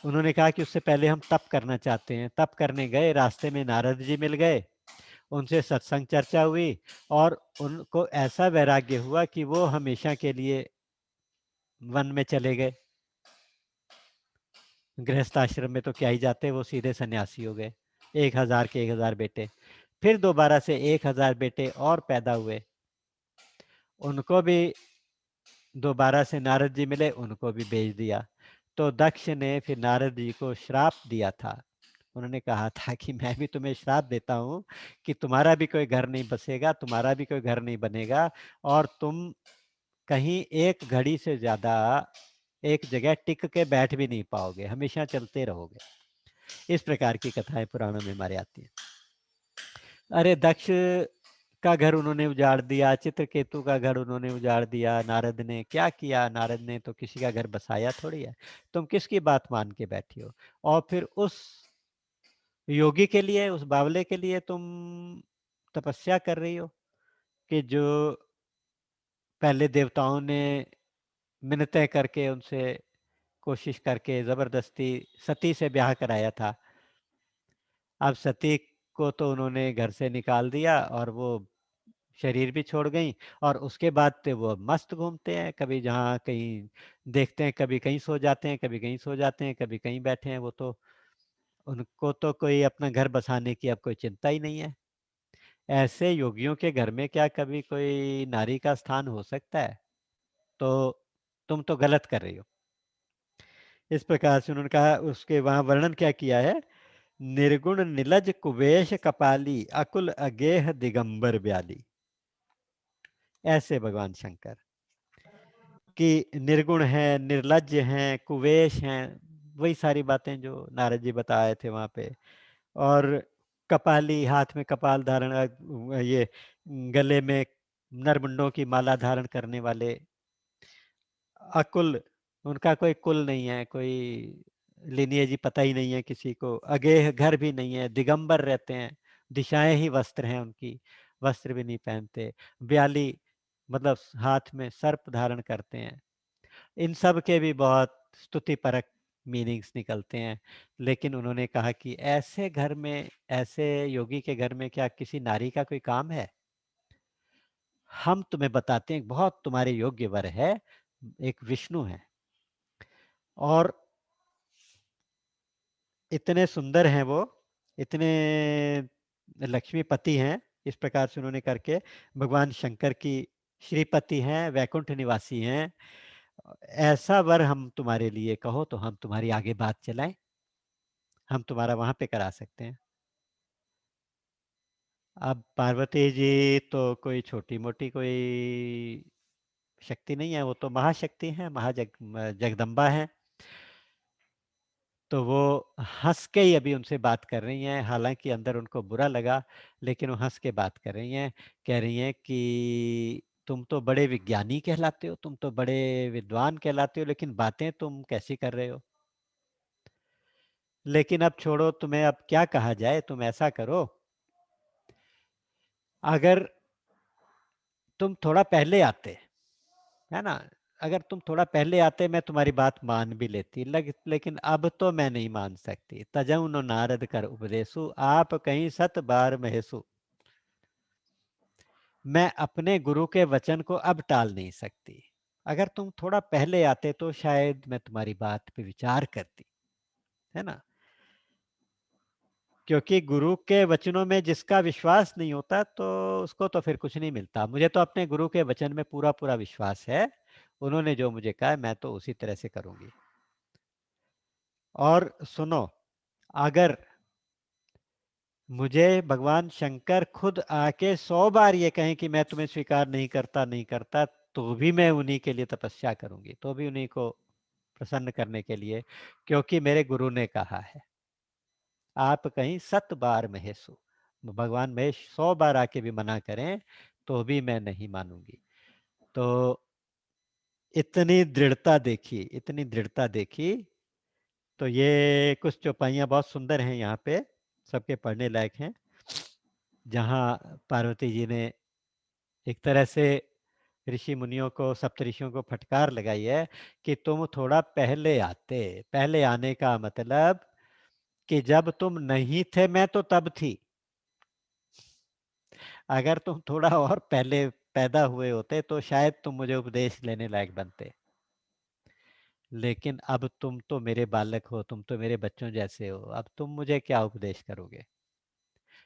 उन्होंने कहा कि उससे पहले हम तप करना चाहते हैं। तप करने गए, रास्ते में नारद जी मिल गए, उनसे सत्संग चर्चा हुई और उनको ऐसा वैराग्य हुआ कि वो हमेशा के लिए वन में चले गए। गृहस्थ आश्रम में तो क्या ही जाते, वो सीधे सन्यासी हो गए। 1000 के 1000 बेटे, फिर दोबारा से 1000 बेटे और पैदा हुए। उनको भी दोबारा से नारद जी मिले, उनको भी भेज दिया। तो दक्ष ने फिर नारद जी को श्राप दिया था। उन्होंने कहा था कि मैं भी तुम्हें श्राप देता हूँ कि तुम्हारा भी कोई घर नहीं बसेगा, तुम्हारा भी कोई घर नहीं बनेगा, और तुम कहीं एक घड़ी से ज्यादा एक जगह टिक के बैठ भी नहीं पाओगे, हमेशा चलते रहोगे। इस प्रकार की कथाएं पुराणों में हमारे आती हैं। अरे दक्ष का घर उन्होंने उजाड़ दिया, चित्रकेतु का घर उन्होंने उजाड़ दिया। नारद ने क्या किया, नारद ने तो किसी का घर बसाया थोड़ी है। तुम किसकी बात मान के बैठी हो? और फिर उस योगी के लिए, उस बावले के लिए तुम तपस्या कर रही हो कि जो पहले देवताओं ने मिन्नतें करके उनसे कोशिश करके जबरदस्ती सती से ब्याह कराया था। अब सती को तो उन्होंने घर से निकाल दिया और वो शरीर भी छोड़ गई, और उसके बाद से वो मस्त घूमते हैं, कभी जहाँ कहीं देखते हैं, कभी कहीं सो जाते हैं, कभी कहीं सो जाते हैं, कभी कहीं बैठे हैं। वो तो, उनको तो कोई अपना घर बसाने की अब कोई चिंता ही नहीं है। ऐसे योगियों के घर में क्या कभी कोई नारी का स्थान हो सकता है? तो तुम तो गलत कर रही हो। इस प्रकार से उन्होंने कहा। उसके वहां वर्णन क्या किया है, निर्गुण निलज कुबेश कपाली, अकुल अगेह दिगंबर ब्याली। ऐसे भगवान शंकर कि निर्गुण है, निर्लज हैं, कुवेश हैं, वही सारी बातें जो नारद जी बताए थे वहां पे। और कपाली, हाथ में कपाल धारण, ये गले में नरमुंडों की माला धारण करने वाले, अकुल, उनका कोई कुल नहीं है, कोई लिनिएज पता ही नहीं है किसी को, अगेह घर भी नहीं है, दिगंबर रहते हैं, दिशाएं ही वस्त्र हैं उनकी, वस्त्र भी नहीं पहनते। ब्याली मतलब हाथ में सर्प धारण करते हैं। इन सब के भी बहुत स्तुति परक मीनिंग्स निकलते हैं। लेकिन उन्होंने कहा कि ऐसे घर में, ऐसे योगी के घर में क्या किसी नारी का कोई काम है? हम तुम्हें बताते हैं, बहुत तुम्हारे योग्य वर है, एक विष्णु है और इतने सुंदर हैं वो, इतने लक्ष्मीपति हैं, इस प्रकार से उन्होंने करके भगवान शंकर की श्रीपति हैं, वैकुंठ निवासी हैं। ऐसा वर हम तुम्हारे लिए कहो तो हम तुम्हारी आगे बात चलाएं, हम तुम्हारा वहां पे करा सकते हैं। अब पार्वती जी तो कोई छोटी मोटी कोई शक्ति नहीं है, वो तो महाशक्ति है, जगदम्बा है। तो वो हंस के ही अभी उनसे बात कर रही हैं, हालांकि अंदर उनको बुरा लगा, लेकिन वो हंस के बात कर रही हैं। कह रही हैं कि तुम तो बड़े विज्ञानी कहलाते हो, तुम तो बड़े विद्वान कहलाते हो, लेकिन बातें तुम कैसी कर रहे हो? लेकिन अब छोड़ो, तुम्हें अब क्या कहा जाए, तुम ऐसा करो, अगर तुम थोड़ा पहले आते, है ना, अगर तुम थोड़ा पहले आते मैं तुम्हारी बात मान भी लेती, लेकिन अब तो मैं नहीं मान सकती। तजऊ नो नारद कर उपदेशु, आप कहीं सत बार महेसु। मैं अपने गुरु के वचन को अब टाल नहीं सकती। अगर तुम थोड़ा पहले आते तो शायद मैं तुम्हारी बात पे विचार करती, है ना। क्योंकि गुरु के वचनों में जिसका विश्वास नहीं होता तो उसको तो फिर कुछ नहीं मिलता। मुझे तो अपने गुरु के वचन में पूरा पूरा विश्वास है, उन्होंने जो मुझे कहा है मैं तो उसी तरह से करूंगी। और सुनो, अगर मुझे भगवान शंकर खुद आके 100 बार ये कहें कि मैं तुम्हें स्वीकार नहीं करता, नहीं करता, तो भी मैं उन्हीं के लिए तपस्या करूंगी, तो भी उन्हीं को प्रसन्न करने के लिए, क्योंकि मेरे गुरु ने कहा है। आप कहीं 7 बार महेशु, भगवान महेश 100 बार आके भी मना करें तो भी मैं नहीं मानूंगी। तो इतनी दृढ़ता देखी, इतनी दृढ़ता देखी। तो ये कुछ चौपाइयाँ बहुत सुंदर हैं यहाँ पे, सबके पढ़ने लायक हैं, जहाँ पार्वती जी ने एक तरह से ऋषि मुनियों को, सप्तऋषियों को फटकार लगाई है कि तुम थोड़ा पहले आते। पहले आने का मतलब कि जब तुम नहीं थे मैं तो तब थी। अगर तुम थोड़ा और पहले पैदा हुए होते तो शायद तुम मुझे उपदेश लेने लायक बनते, लेकिन अब तुम तो मेरे बालक हो, तुम तो मेरे बच्चों जैसे हो, अब तुम मुझे क्या उपदेश करोगे?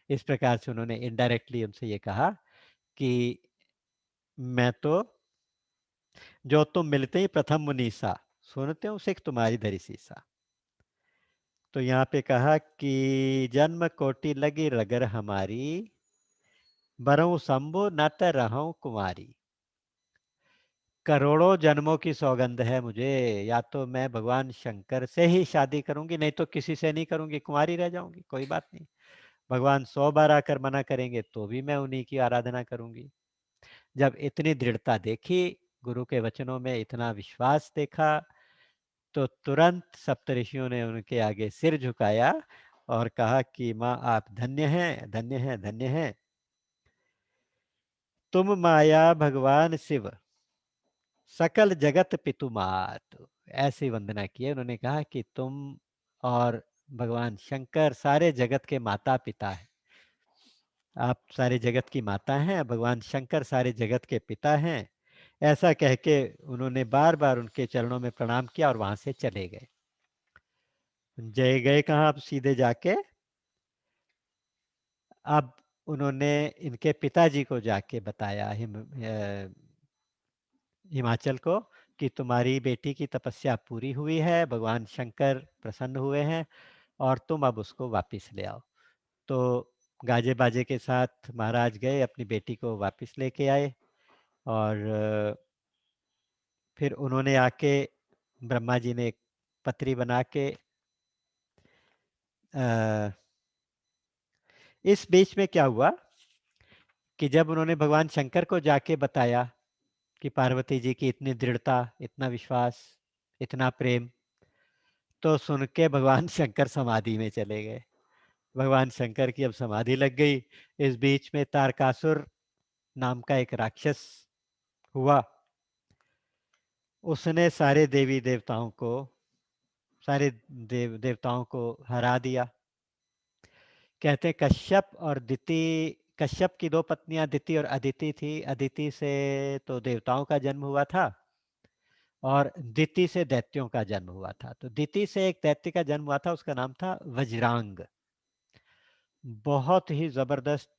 इस प्रकार से उन्होंने इनडायरेक्टली उनसे ये कहा कि मैं तो, जो तुम मिलते ही प्रथम मुनीसा, सुनते हो सिख तुम्हारी धरी सीसा। तो यहाँ पे कहा कि जन्म कोटि लगी रगर हमारी, बरऊ शंभु नत रहूं कुमारी। करोड़ों जन्मों की सौगंध है मुझे, या तो मैं भगवान शंकर से ही शादी करूंगी, नहीं तो किसी से नहीं करूंगी, कुंवारी रह जाऊंगी, कोई बात नहीं। भगवान 100 बार आकर मना करेंगे तो भी मैं उन्हीं की आराधना करूंगी। जब इतनी दृढ़ता देखी, गुरु के वचनों में इतना विश्वास देखा, तो तुरंत सप्तऋषियों ने उनके आगे सिर झुकाया और कहा कि माँ आप धन्य हैं, धन्य हैं, धन्य हैं। तुम माया भगवान शिव, सकल जगत पितु मात। ऐसी वंदना की है। उन्होंने कहा कि तुम और भगवान शंकर सारे जगत के माता पिता हैं। आप सारे जगत की माता हैं, भगवान शंकर सारे जगत के पिता हैं। ऐसा कह के उन्होंने बार बार उनके चरणों में प्रणाम किया और वहां से चले गए। जय गए कहाँ, अब सीधे जाके अब उन्होंने इनके पिताजी को जाके बताया, हिमाचल को, कि तुम्हारी बेटी की तपस्या पूरी हुई है, भगवान शंकर प्रसन्न हुए हैं और तुम अब उसको वापस ले आओ। तो गाजे बाजे के साथ महाराज गए, अपनी बेटी को वापस लेके आए। और फिर उन्होंने आके, ब्रह्मा जी ने एक पत्री बना के इस बीच में क्या हुआ कि जब उन्होंने भगवान शंकर को जाके बताया कि पार्वती जी की इतनी दृढ़ता, इतना विश्वास, इतना प्रेम, तो सुन के भगवान शंकर समाधि में चले गए। भगवान शंकर की अब समाधि लग गई। इस बीच में तारकासुर नाम का एक राक्षस हुआ। उसने सारे देवी देवताओं को, सारे देवताओं को हरा दिया। कहते हैं कश्यप और दिति, कश्यप की दो पत्नियां दिति और अदिति थी। अदिति से तो देवताओं का जन्म हुआ था और दिति से दैत्यों का जन्म हुआ था। तो दिति से एक दैत्य का जन्म हुआ था, उसका नाम था वज्रांग। बहुत ही जबरदस्त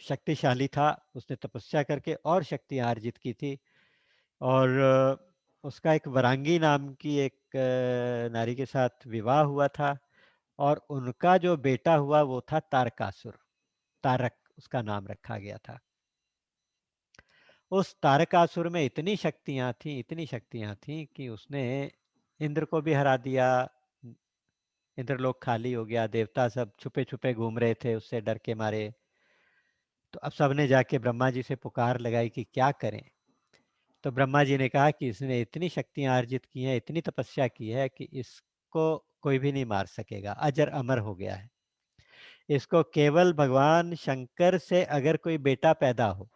शक्तिशाली था। उसने तपस्या करके और शक्तियां अर्जित की थी। और उसका एक वरांगी नाम की एक नारी के साथ विवाह हुआ था और उनका जो बेटा हुआ वो था तारकासुर। तारक उसका नाम रखा गया था। उस तारकासुर में इतनी शक्तियां थी, इतनी शक्तियां थी कि उसने इंद्र को भी हरा दिया। इंद्रलोक खाली हो गया, देवता सब छुपे छुपे घूम रहे थे उससे डर के मारे। तो अब सबने जाके ब्रह्मा जी से पुकार लगाई कि क्या करें। तो ब्रह्मा जी ने कहा कि इसने इतनी शक्तियां अर्जित की हैं, इतनी तपस्या की है कि इसको कोई भी नहीं मार सकेगा, अजर अमर हो गया है। इसको केवल भगवान शंकर से अगर कोई बेटा पैदा हो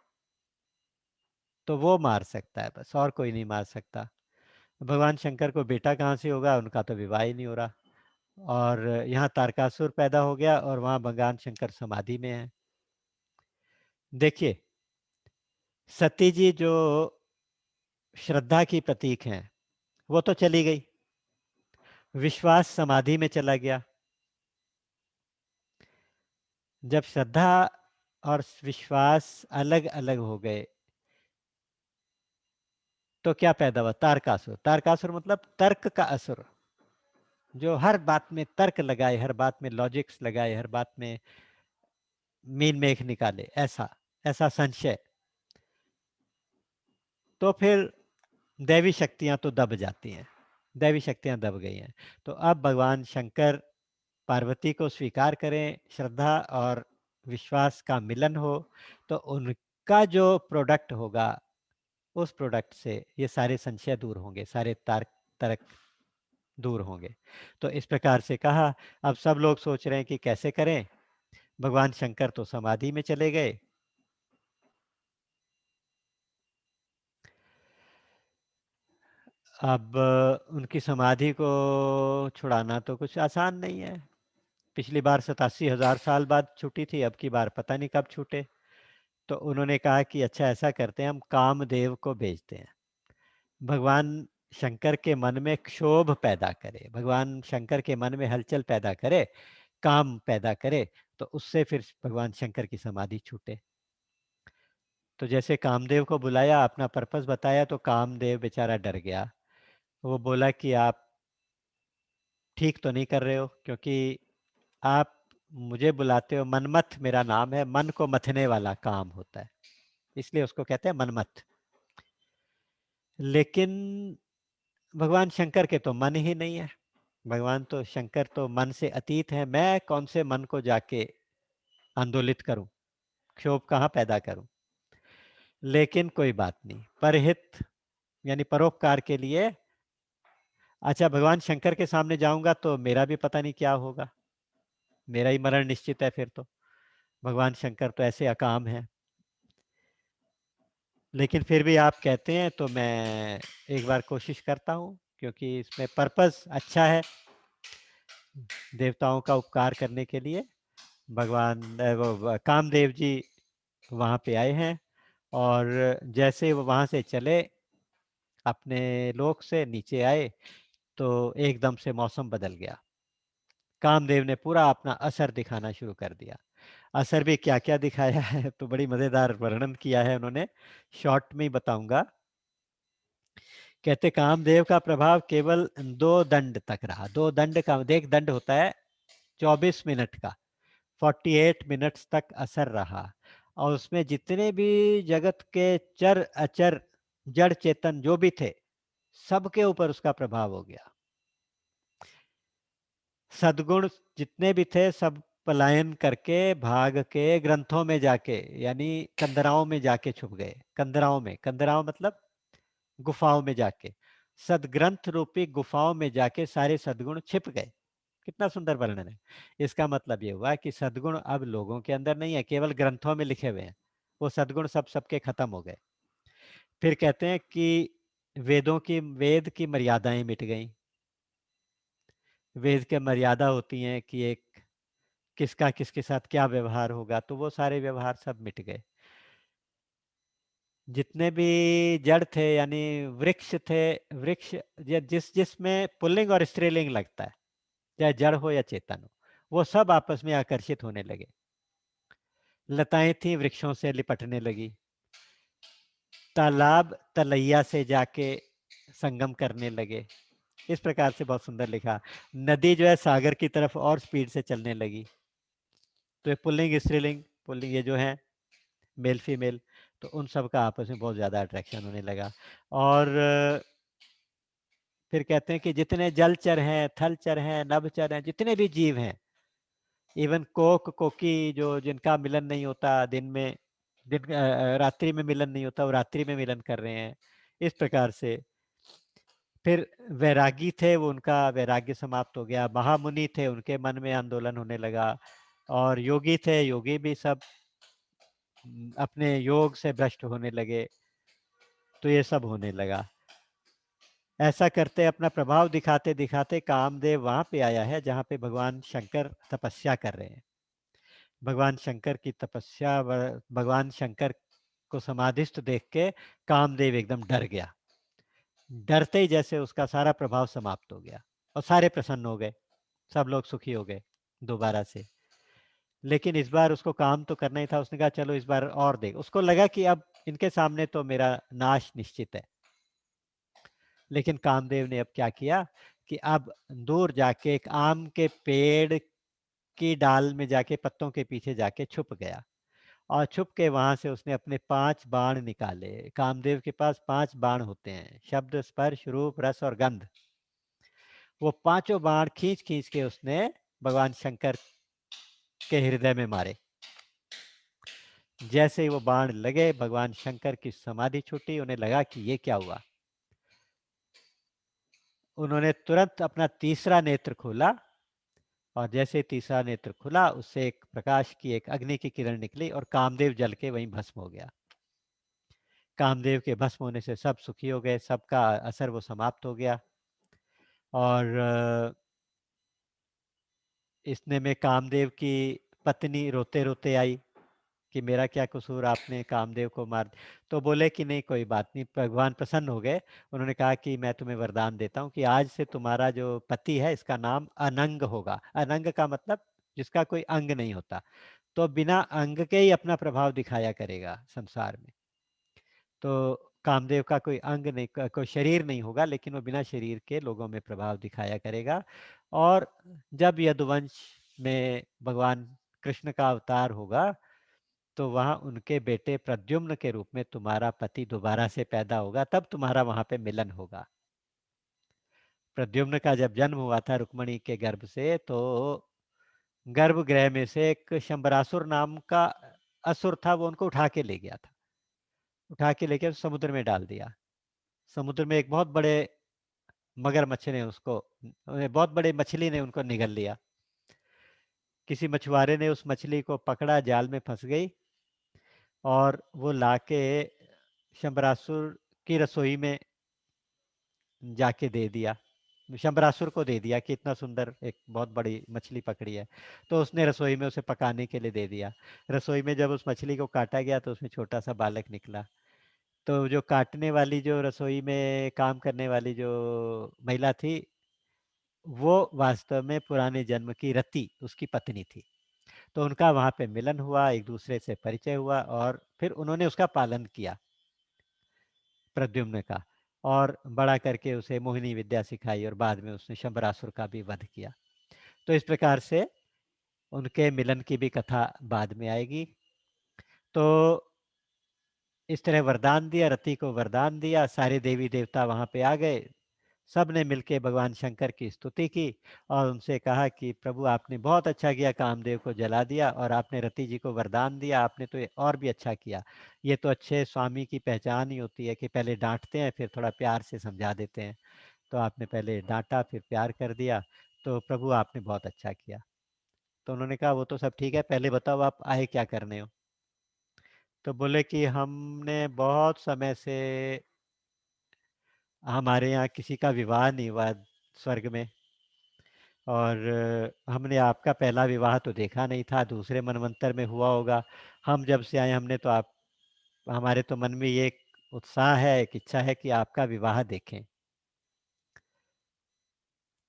तो वो मार सकता है, बस और कोई नहीं मार सकता। भगवान शंकर को बेटा कहाँ से होगा, उनका तो विवाह ही नहीं हो रहा। और यहाँ तारकासुर पैदा हो गया और वहाँ भगवान शंकर समाधि में है। देखिए, सती जी जो श्रद्धा की प्रतीक हैं वो तो चली गई, विश्वास समाधि में चला गया। जब श्रद्धा और विश्वास अलग अलग हो गए तो क्या पैदा हुआ, तारकासुर। तारकासुर मतलब तर्क का असुर, जो हर बात में तर्क लगाए, हर बात में लॉजिक्स लगाए, हर बात में मीन मेख निकाले, ऐसा ऐसा संशय। तो फिर दैवी शक्तियां तो दब जाती हैं, दैवी शक्तियां दब गई हैं। तो अब भगवान शंकर पार्वती को स्वीकार करें, श्रद्धा और विश्वास का मिलन हो, तो उनका जो प्रोडक्ट होगा उस प्रोडक्ट से ये सारे संशय दूर होंगे, सारे तार्क तर्क दूर होंगे। तो इस प्रकार से कहा। अब सब लोग सोच रहे हैं कि कैसे करें। भगवान शंकर तो समाधि में चले गए। अब उनकी समाधि को छुड़ाना तो कुछ आसान नहीं है। पिछली बार 87,000 साल बाद छूटी थी, अब की बार पता नहीं कब छूटे। तो उन्होंने कहा कि अच्छा ऐसा करते हैं, हम कामदेव को भेजते हैं, भगवान शंकर के मन में क्षोभ पैदा करे, भगवान शंकर के मन में हलचल पैदा करे, काम पैदा करे, तो उससे फिर भगवान शंकर की समाधि छूटे। तो जैसे कामदेव को बुलाया, अपना पर्पस बताया, तो कामदेव बेचारा डर गया। वो बोला कि आप ठीक तो नहीं कर रहे हो, क्योंकि आप मुझे बुलाते हो, मनमथ मेरा नाम है, मन को मथने वाला काम होता है, इसलिए उसको कहते हैं मनमथ। लेकिन भगवान शंकर के तो मन ही नहीं है, भगवान तो शंकर तो मन से अतीत है। मैं कौन से मन को जाके आंदोलित करूं, क्षोभ कहाँ पैदा करूं। लेकिन कोई बात नहीं, परहित यानी परोपकार के लिए, अच्छा भगवान शंकर के सामने जाऊंगा तो मेरा भी पता नहीं क्या होगा, मेरा ही मरण निश्चित है फिर तो। भगवान शंकर तो ऐसे अकाम है। लेकिन फिर भी आप कहते हैं तो मैं एक बार कोशिश करता हूँ, क्योंकि इसमें पर्पस अच्छा है, देवताओं का उपकार करने के लिए। भगवान कामदेव जी वहाँ पे आए हैं और जैसे वो वहाँ से चले अपने लोक से नीचे आए तो एकदम से मौसम बदल गया। कामदेव ने पूरा अपना असर दिखाना शुरू कर दिया। असर भी क्या क्या दिखाया है तो बड़ी मजेदार वर्णन किया है उन्होंने, शॉर्ट में ही बताऊंगा। कहते कामदेव का प्रभाव केवल 2 दंड तक रहा। 2 दंड का एक दंड होता है 24 मिनट का, 48 मिनट्स तक असर रहा। और उसमें जितने भी जगत के चर अचर जड़ चेतन जो भी थे, सबके ऊपर उसका प्रभाव हो गया। सद्गुण जितने भी थे सब पलायन करके भाग के ग्रंथों में जाके, यानी कंदराओं में जाके छुप गए। कंदराओं में, कंदराओं मतलब गुफाओं में जाके, सदग्रंथ रूपी गुफाओं में जाके सारे सद्गुण छिप गए। कितना सुंदर वर्णन है। इसका मतलब ये हुआ कि सद्गुण अब लोगों के अंदर नहीं है, केवल ग्रंथों में लिखे हुए हैं। वो सद्गुण सब सबके खत्म हो गए। फिर कहते हैं कि वेद की मर्यादाएं मिट गई। वेद के मर्यादा होती हैं कि एक किसका किसके साथ क्या व्यवहार होगा, तो वो सारे व्यवहार सब मिट गए। जितने भी जड़ थे, यानी वृक्ष थे, वृक्ष जिस जिसमें पुल्लिंग और स्त्रीलिंग लगता है, चाहे जड़ हो या चेतन हो, वो सब आपस में आकर्षित होने लगे। लताएं थी, वृक्षों से लिपटने लगी। तालाब तलैया से जाके संगम करने लगे। इस प्रकार से बहुत सुंदर लिखा। नदी जो है सागर की तरफ और स्पीड से चलने लगी। तो ये पुल्लिंग स्त्रीलिंग, पुल्लिंग ये जो है मेल फीमेल, तो उन सब का आपस में बहुत ज़्यादा अट्रैक्शन होने लगा। और फिर कहते हैं कि जितने जलचर हैं, थलचर हैं, नभचर हैं, जितने भी जीव हैं, इवन कोक कोकी जो जिनका मिलन नहीं होता दिन में, रात्रि में मिलन नहीं होता, वो रात्रि में मिलन कर रहे हैं। इस प्रकार से फिर वैरागी थे, वो उनका वैराग्य समाप्त हो गया। महामुनि थे, उनके मन में आंदोलन होने लगा। और योगी थे, योगी भी सब अपने योग से भ्रष्ट होने लगे। तो ये सब होने लगा। ऐसा करते अपना प्रभाव दिखाते दिखाते कामदेव वहां पे आया है जहां पे भगवान शंकर तपस्या कर रहे हैं। भगवान शंकर की तपस्या, भगवान शंकर को समाधिस्थ देख के कामदेव एकदम डर गया। डरते ही जैसे उसका सारा प्रभाव समाप्त हो गया और सारे प्रसन्न हो गए, सब लोग सुखी हो गए दोबारा से। लेकिन इस बार उसको काम तो करना ही था। उसने कहा चलो इस बार और देख। उसको लगा कि अब इनके सामने तो मेरा नाश निश्चित है। लेकिन कामदेव ने अब क्या किया कि अब दूर जाके एक आम के पेड़ की डाल में जाके, पत्तों के पीछे जाके छुप गया। और छुप के वहां से उसने अपने 5 बाण निकाले। कामदेव के पास 5 बाण होते हैं, शब्द, स्पर्श, रूप, रस और गंध। वो पांचों बाण खींच खींच के उसने भगवान शंकर के हृदय में मारे। जैसे ही वो बाण लगे, भगवान शंकर की समाधि छूटी। उन्हें लगा कि ये क्या हुआ। उन्होंने तुरंत अपना तीसरा नेत्र खोला, और जैसे तीसरा नेत्र खुला, उससे एक प्रकाश की, एक अग्नि की किरण निकली और कामदेव जल के वहीं भस्म हो गया। कामदेव के भस्म होने से सब सुखी हो गए, सबका असर वो समाप्त हो गया। और इतने में कामदेव की पत्नी रोते रोते आई कि मेरा क्या कसूर, आपने कामदेव को मार। तो बोले कि नहीं कोई बात नहीं। भगवान प्रसन्न हो गए। उन्होंने कहा कि मैं तुम्हें वरदान देता हूँ कि आज से तुम्हारा जो पति है, इसका नाम अनंग होगा। अनंग का मतलब जिसका कोई अंग नहीं होता, तो बिना अंग के ही अपना प्रभाव दिखाया करेगा संसार में। तो कामदेव का कोई अंग नहीं, कोई शरीर नहीं होगा, लेकिन वो बिना शरीर के लोगों में प्रभाव दिखाया करेगा। और जब यदुवंश में भगवान कृष्ण का अवतार होगा, तो वहां उनके बेटे प्रद्युम्न के रूप में तुम्हारा पति दोबारा से पैदा होगा, तब तुम्हारा वहां पे मिलन होगा। प्रद्युम्न का जब जन्म हुआ था रुक्मणी के गर्भ से, तो गर्भगृह में से एक शंबरासुर नाम का असुर था, वो उनको उठा के ले गया था। उठा के लेके समुद्र में डाल दिया। समुद्र में एक बहुत बड़े मगरमच्छ ने उसको, बहुत बड़े मछली ने उनको निगल लिया। किसी मछुआरे ने उस मछली को पकड़ा, जाल में फंस गई, और वो लाके शंबरासुर की रसोई में जाके दे दिया। शंबरासुर को दे दिया कि इतना सुंदर एक बहुत बड़ी मछली पकड़ी है। तो उसने रसोई में उसे पकाने के लिए दे दिया। रसोई में जब उस मछली को काटा गया, तो उसमें छोटा सा बालक निकला। तो जो काटने वाली, जो रसोई में काम करने वाली जो महिला थी, वो वास्तव में पुराने जन्म की रति उसकी पत्नी थी। तो उनका वहां पे मिलन हुआ, एक दूसरे से परिचय हुआ, और फिर उन्होंने उसका पालन किया, प्रद्युम्न का। और बड़ा करके उसे मोहिनी विद्या सिखाई, और बाद में उसने शंबरासुर का भी वध किया। तो इस प्रकार से उनके मिलन की भी कथा बाद में आएगी। तो इस तरह वरदान दिया, रति को वरदान दिया, सारे देवी देवता वहां पे आ गए, सब ने मिलके भगवान शंकर की स्तुति की और उनसे कहा कि प्रभु आपने बहुत अच्छा किया, कामदेव को जला दिया और आपने रति जी को वरदान दिया, आपने तो ये और भी अच्छा किया। ये तो अच्छे स्वामी की पहचान ही होती है कि पहले डांटते हैं फिर थोड़ा प्यार से समझा देते हैं। तो आपने पहले डांटा फिर प्यार कर दिया, तो प्रभु आपने बहुत अच्छा किया। तो उन्होंने कहा वो तो सब ठीक है, पहले बताओ आप आए क्या करने हो। तो बोले कि हमने बहुत समय से, हमारे यहाँ किसी का विवाह नहीं हुआ स्वर्ग में, और हमने आपका पहला विवाह तो देखा नहीं था, दूसरे मनवंतर में हुआ होगा। हम जब से आए हमने तो आप, हमारे तो मन में ये एक उत्साह है, एक इच्छा है कि आपका विवाह देखें।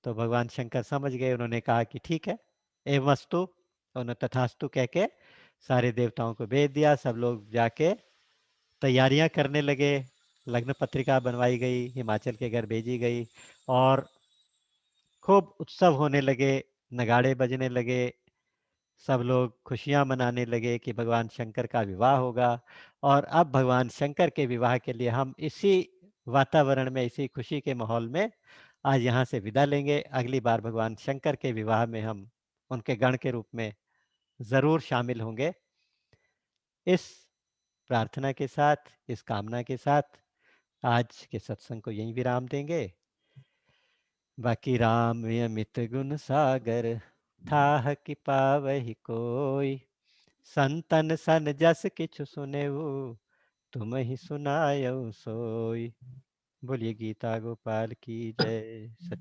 तो भगवान शंकर समझ गए, उन्होंने कहा कि ठीक है, एवमस्तु। उन्होंने तथास्तु कह के सारे देवताओं को भेज दिया। सब लोग जाके तैयारियां करने लगे। लग्न पत्रिका बनवाई गई, हिमाचल के घर भेजी गई और खूब उत्सव होने लगे, नगाड़े बजने लगे, सब लोग खुशियां मनाने लगे कि भगवान शंकर का विवाह होगा। और अब भगवान शंकर के विवाह के लिए हम इसी वातावरण में, इसी खुशी के माहौल में आज यहाँ से विदा लेंगे। अगली बार भगवान शंकर के विवाह में हम उनके गण के रूप में जरूर शामिल होंगे। इस प्रार्थना के साथ, इस कामना के साथ आज के सत्संग को यहीं विराम देंगे। बाकी राम अमित गुण सागर, थाह कि पावहि कोई, संतन सन जस किछु सुनेऊ, तुम ही सुनायऊ सोई। बोलिए गीता गोपाल की जय। सच